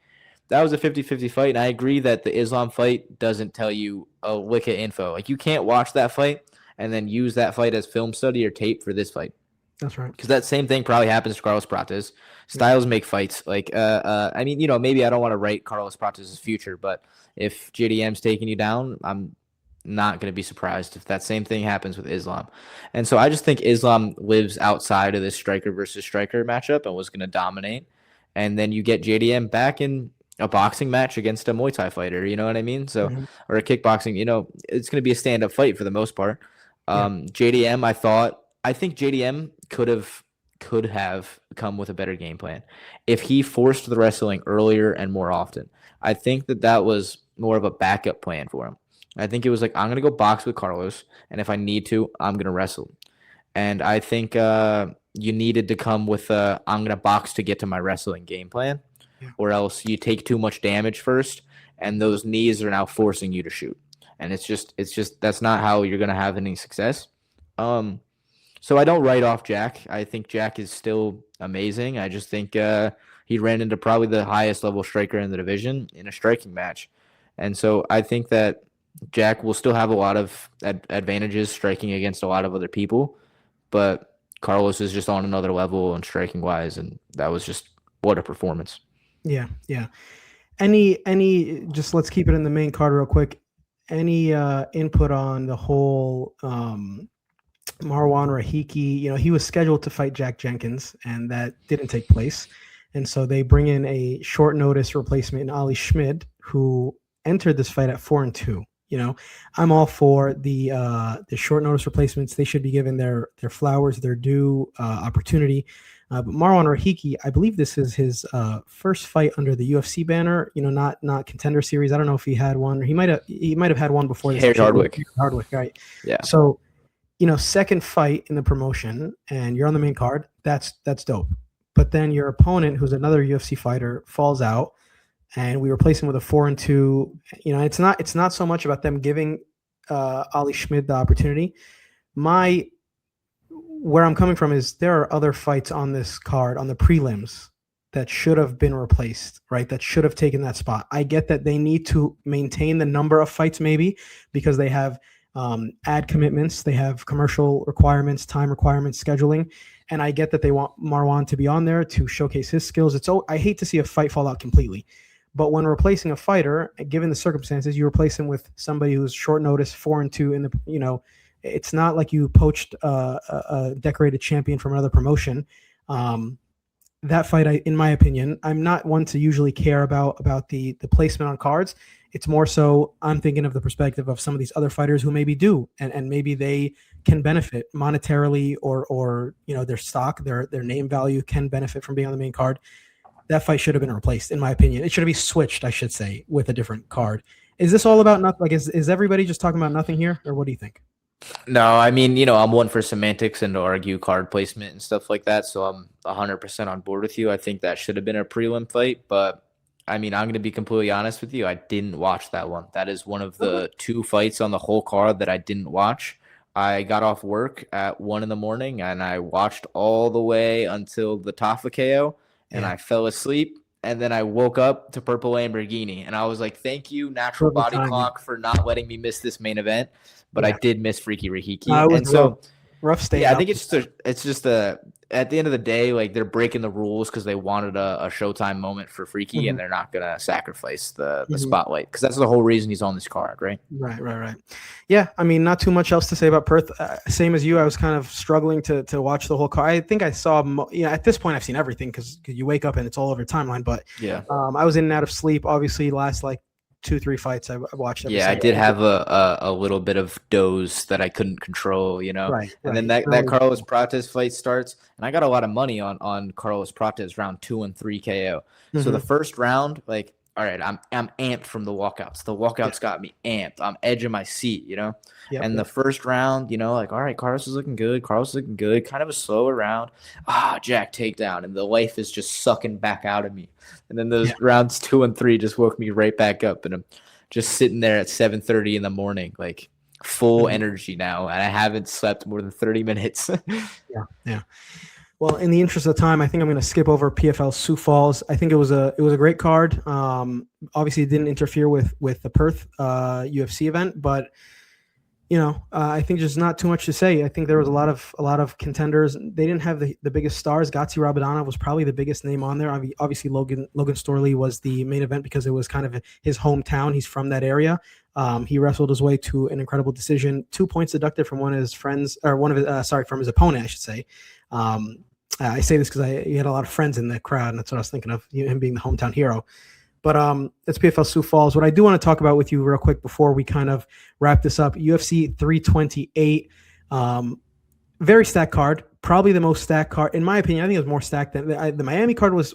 that was a 50-50 fight, and I agree that the Islam fight doesn't tell you a lick of info. Like, you can't watch that fight and then use that fight as film study or tape for this fight. that's right. Because that same thing probably happens to Carlos Prates. Styles make fights. Like, I mean, maybe I don't want to write Carlos Prates' future, but if JDM's taking you down, I'm not going to be surprised if that same thing happens with Islam. And so I just think Islam lives outside of this striker versus striker matchup and was going to dominate. And then you get JDM back in a boxing match against a Muay Thai fighter, you know what I mean? So, or a kickboxing, it's going to be a stand-up fight for the most part. JDM, I think JDM could have come with a better game plan if he forced the wrestling earlier and more often. I think that was more of a backup plan for him. I think it was like, I'm going to go box with Carlos, and if I need to, I'm going to wrestle. And I think you needed to come with I'm going to box to get to my wrestling game plan, or else you take too much damage first, and those knees are now forcing you to shoot. And it's just that's not how you're going to have any success. So I don't write off Jack. I think Jack is still amazing. I just think he ran into probably the highest level striker in the division in a striking match. And so I think that Jack will still have a lot of advantages striking against a lot of other people, but Carlos is just on another level and striking wise, and that was just what a performance. Yeah, yeah. Any just let's keep it in the main card real quick. Any input on the whole Marwan Rahiki? He was scheduled to fight Jack Jenkins, and that didn't take place. And so they bring in a short notice replacement in Ali Schmid, who entered this fight at 4-2. I'm all for the short notice replacements. They should be given their flowers, their due opportunity. But Marwan Rahiki, I believe this is his first fight under the UFC banner. Not Contender Series. I don't know if he had one. He might have had one before this. Hardwick, right? Yeah. So, second fight in the promotion, and you're on the main card. That's dope. But then your opponent, who's another UFC fighter, falls out, and we replace him with a 4-2. It's not so much about them giving Ali Schmid the opportunity. Where I'm coming from is there are other fights on this card, on the prelims, that should have been replaced, right? That should have taken that spot. I get that they need to maintain the number of fights maybe because they have ad commitments, they have commercial requirements, time requirements, scheduling. And I get that they want Marwan to be on there to showcase his skills. I hate to see a fight fall out completely. But when replacing a fighter, given the circumstances, you replace him with somebody who's short notice, 4-2 in the, it's not like you poached a decorated champion from another promotion. That fight, in my opinion, I'm not one to usually care about the placement on cards. It's more so I'm thinking of the perspective of some of these other fighters who maybe do, and maybe they can benefit monetarily or their stock, their name value can benefit from being on the main card. That fight should have been replaced, in my opinion. It should be switched, I should say, with a different card. Is this all about nothing? Like, is everybody just talking about nothing here, or what do you think? No, I mean, I'm one for semantics and to argue card placement and stuff like that. So I'm 100% on board with you. I think that should have been a prelim fight, but I mean, I'm going to be completely honest with you. I didn't watch that one. That is one of the two fights on the whole card that I didn't watch. I got off work at 1 a.m. and I watched all the way until the Tafa KO, and I fell asleep. And then I woke up to Purple Lamborghini, and I was like, thank you, Natural Body Clock, for not letting me miss this main event. But I did miss Freaky Rahiki. And so rough state. Yeah, I think it's just a at the end of the day, like they're breaking the rules because they wanted a Showtime moment for Freaky, and Mhm. they're not gonna sacrifice the Mhm. spotlight because that's the whole reason he's on this card, right? Right. Yeah, I mean, not too much else to say about Perth. Same as you, I was kind of struggling to watch the whole card. I think I saw, at this point, I've seen everything because you wake up and it's all over your timeline. But Yeah. I was in and out of sleep. Obviously, last like 2-3 fights, I watched every Yeah, I single did one. have a little bit of doze that I couldn't control, Right, And then right. that Carlos Prates fight starts, and I got a lot of money on Carlos Prates round 2 and 3 KO. So the Mhm. first round, like, all right, I'm amped from the walkouts. The Yeah. walkouts got me amped. I'm edging my seat, Yep. And the first round, like, all right, Carlos is looking good. Carlos is looking good. Kind of a slower round. Jack takedown, and the life is just sucking back out of me. And then Yeah. those rounds 2 and 3 just woke me right back up, and I'm just sitting there at 7:30 in the morning, like full Mhm. energy now, and I haven't slept more than 30 minutes. Yeah. Well, in the interest of time, I think I'm going to skip over PFL Sioux Falls. I think it was a great card. Obviously, it didn't interfere with the Perth UFC event, but I think there's not too much to say. I think there was a lot of contenders. They didn't have the biggest stars. Gazi Rabadana was probably the biggest name on there. Obviously, Logan Storley was the main event because it was kind of his hometown. He's from that area. He wrestled his way to an incredible decision. 2 points deducted from one of his friends, or from his opponent, I should say. I say this because he had a lot of friends in the crowd, and that's what I was thinking of, him being the hometown hero. But that's PFL Sioux Falls. What I do want to talk about with you real quick before we kind of wrap this up, UFC 328, very stacked card, probably the most stacked card in my opinion. I think it was more stacked than the Miami card was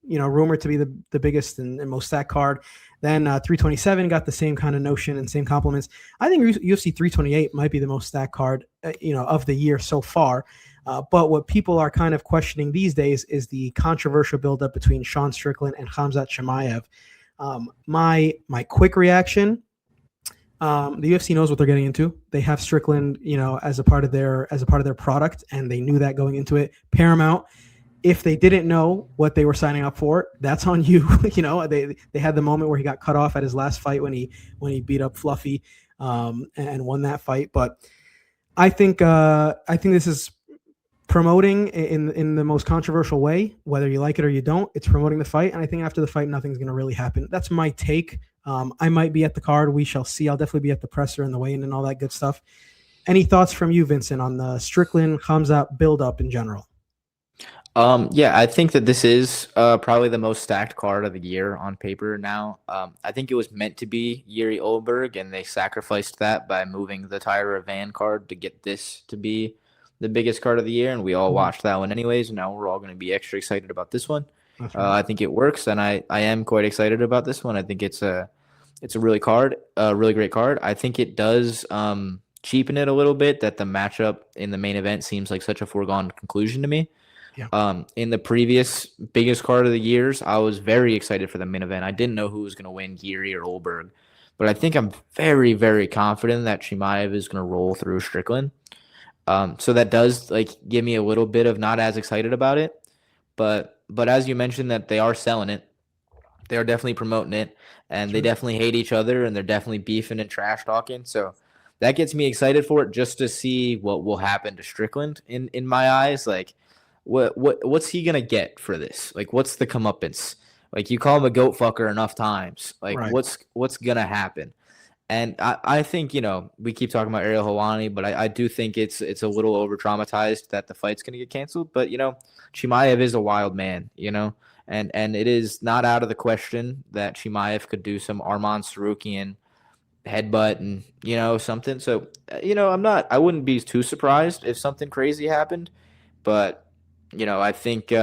rumored to be the biggest and most stacked card. Then 327 got the same kind of notion and same compliments. I think UFC 328 might be the most stacked card of the year so far. But what people are kind of questioning these days is the controversial buildup between Sean Strickland and Khamzat Chimaev. My quick reaction: the UFC knows what they're getting into. They have Strickland, as a part of their product, and they knew that going into it. Paramount, if they didn't know what they were signing up for, that's on you. They had the moment where he got cut off at his last fight when he beat up Fluffy and won that fight. But I think this is promoting in the most controversial way, whether you like it or you don't. It's promoting the fight, and I think after the fight, nothing's going to really happen. That's my take. I might be at the card. We shall see. I'll definitely be at the presser and the weigh-in and all that good stuff. Any thoughts from you, Vincent, on the Strickland Khamzat build-up in general? Yeah, I think that this is probably the most stacked card of the year on paper now. I think it was meant to be Yuri Olberg, and they sacrificed that by moving the Tyra Van card to get this to be the biggest card of the year, and we all watched that one anyways, and now we're all going to be extra excited about this one. That's right. I think it works, and I am quite excited about this one. I think it's a really great card. I think it does cheapen it a little bit that the matchup in the main event seems like such a foregone conclusion to me. Yeah. In the previous biggest card of the years, I was very excited for the main event. I didn't know who was going to win, Yuri or Olberg, but I think I'm very, very confident that Chimaev is going to roll through Strickland. So that does give me a little bit of not as excited about it, but as you mentioned that they are selling it, they are definitely promoting it, and they definitely hate each other, and they're definitely beefing and trash talking. So that gets me excited for it, just to see what will happen to Strickland in my eyes. Like, what's he gonna get for this? Like, what's the comeuppance? Like, you call him a goat fucker enough times. Like, Right. what's gonna happen? And I think, we keep talking about Ariel Helwani, but I do think it's a little over traumatized that the fight's going to get canceled. But, Chimaev is a wild man, and it is not out of the question that Chimaev could do some Arman Sarukian headbutt and, something. So, I wouldn't be too surprised if something crazy happened. But, I think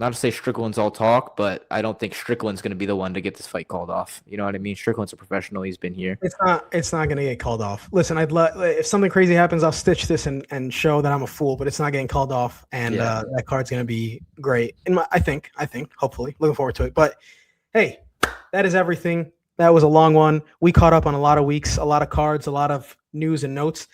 not to say Strickland's all talk, but I don't think Strickland's going to be the one to get this fight called off. You know what I mean? Strickland's a professional. He's been here. It's not going to get called off. Listen, if something crazy happens, I'll stitch this and show that I'm a fool, but it's not getting called off, and that card's going to be great. I think, hopefully, looking forward to it. But hey, that is everything. That was a long one. We caught up on a lot of weeks, a lot of cards, a lot of news and notes.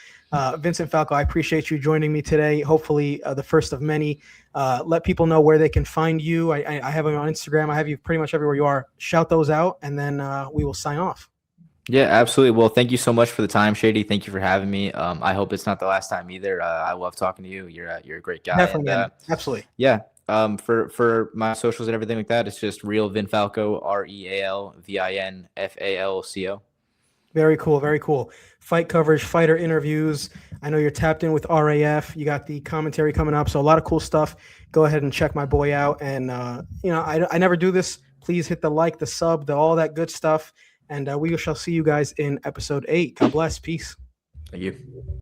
Vincent Falco, I appreciate you joining me today. Hopefully the first of many. Let people know where they can find you. I have you on Instagram. I have you pretty much everywhere you are. Shout those out, and then we will sign off. Yeah, absolutely. Well, thank you so much for the time, Shady. Thank you for having me. I hope it's not the last time either. I love talking to you. You're a great guy, Definitely, and man. Absolutely. yeah. For my socials and everything like that, it's just real Vin Falco, RealVinFalco. Very cool. Very cool. Fight coverage, fighter interviews. I know you're tapped in with RAF. You got the commentary coming up. So a lot of cool stuff. Go ahead and check my boy out. And, I never do this. Please hit the like, the sub, all that good stuff. And we shall see you guys in episode 8. God bless. Peace. Thank you.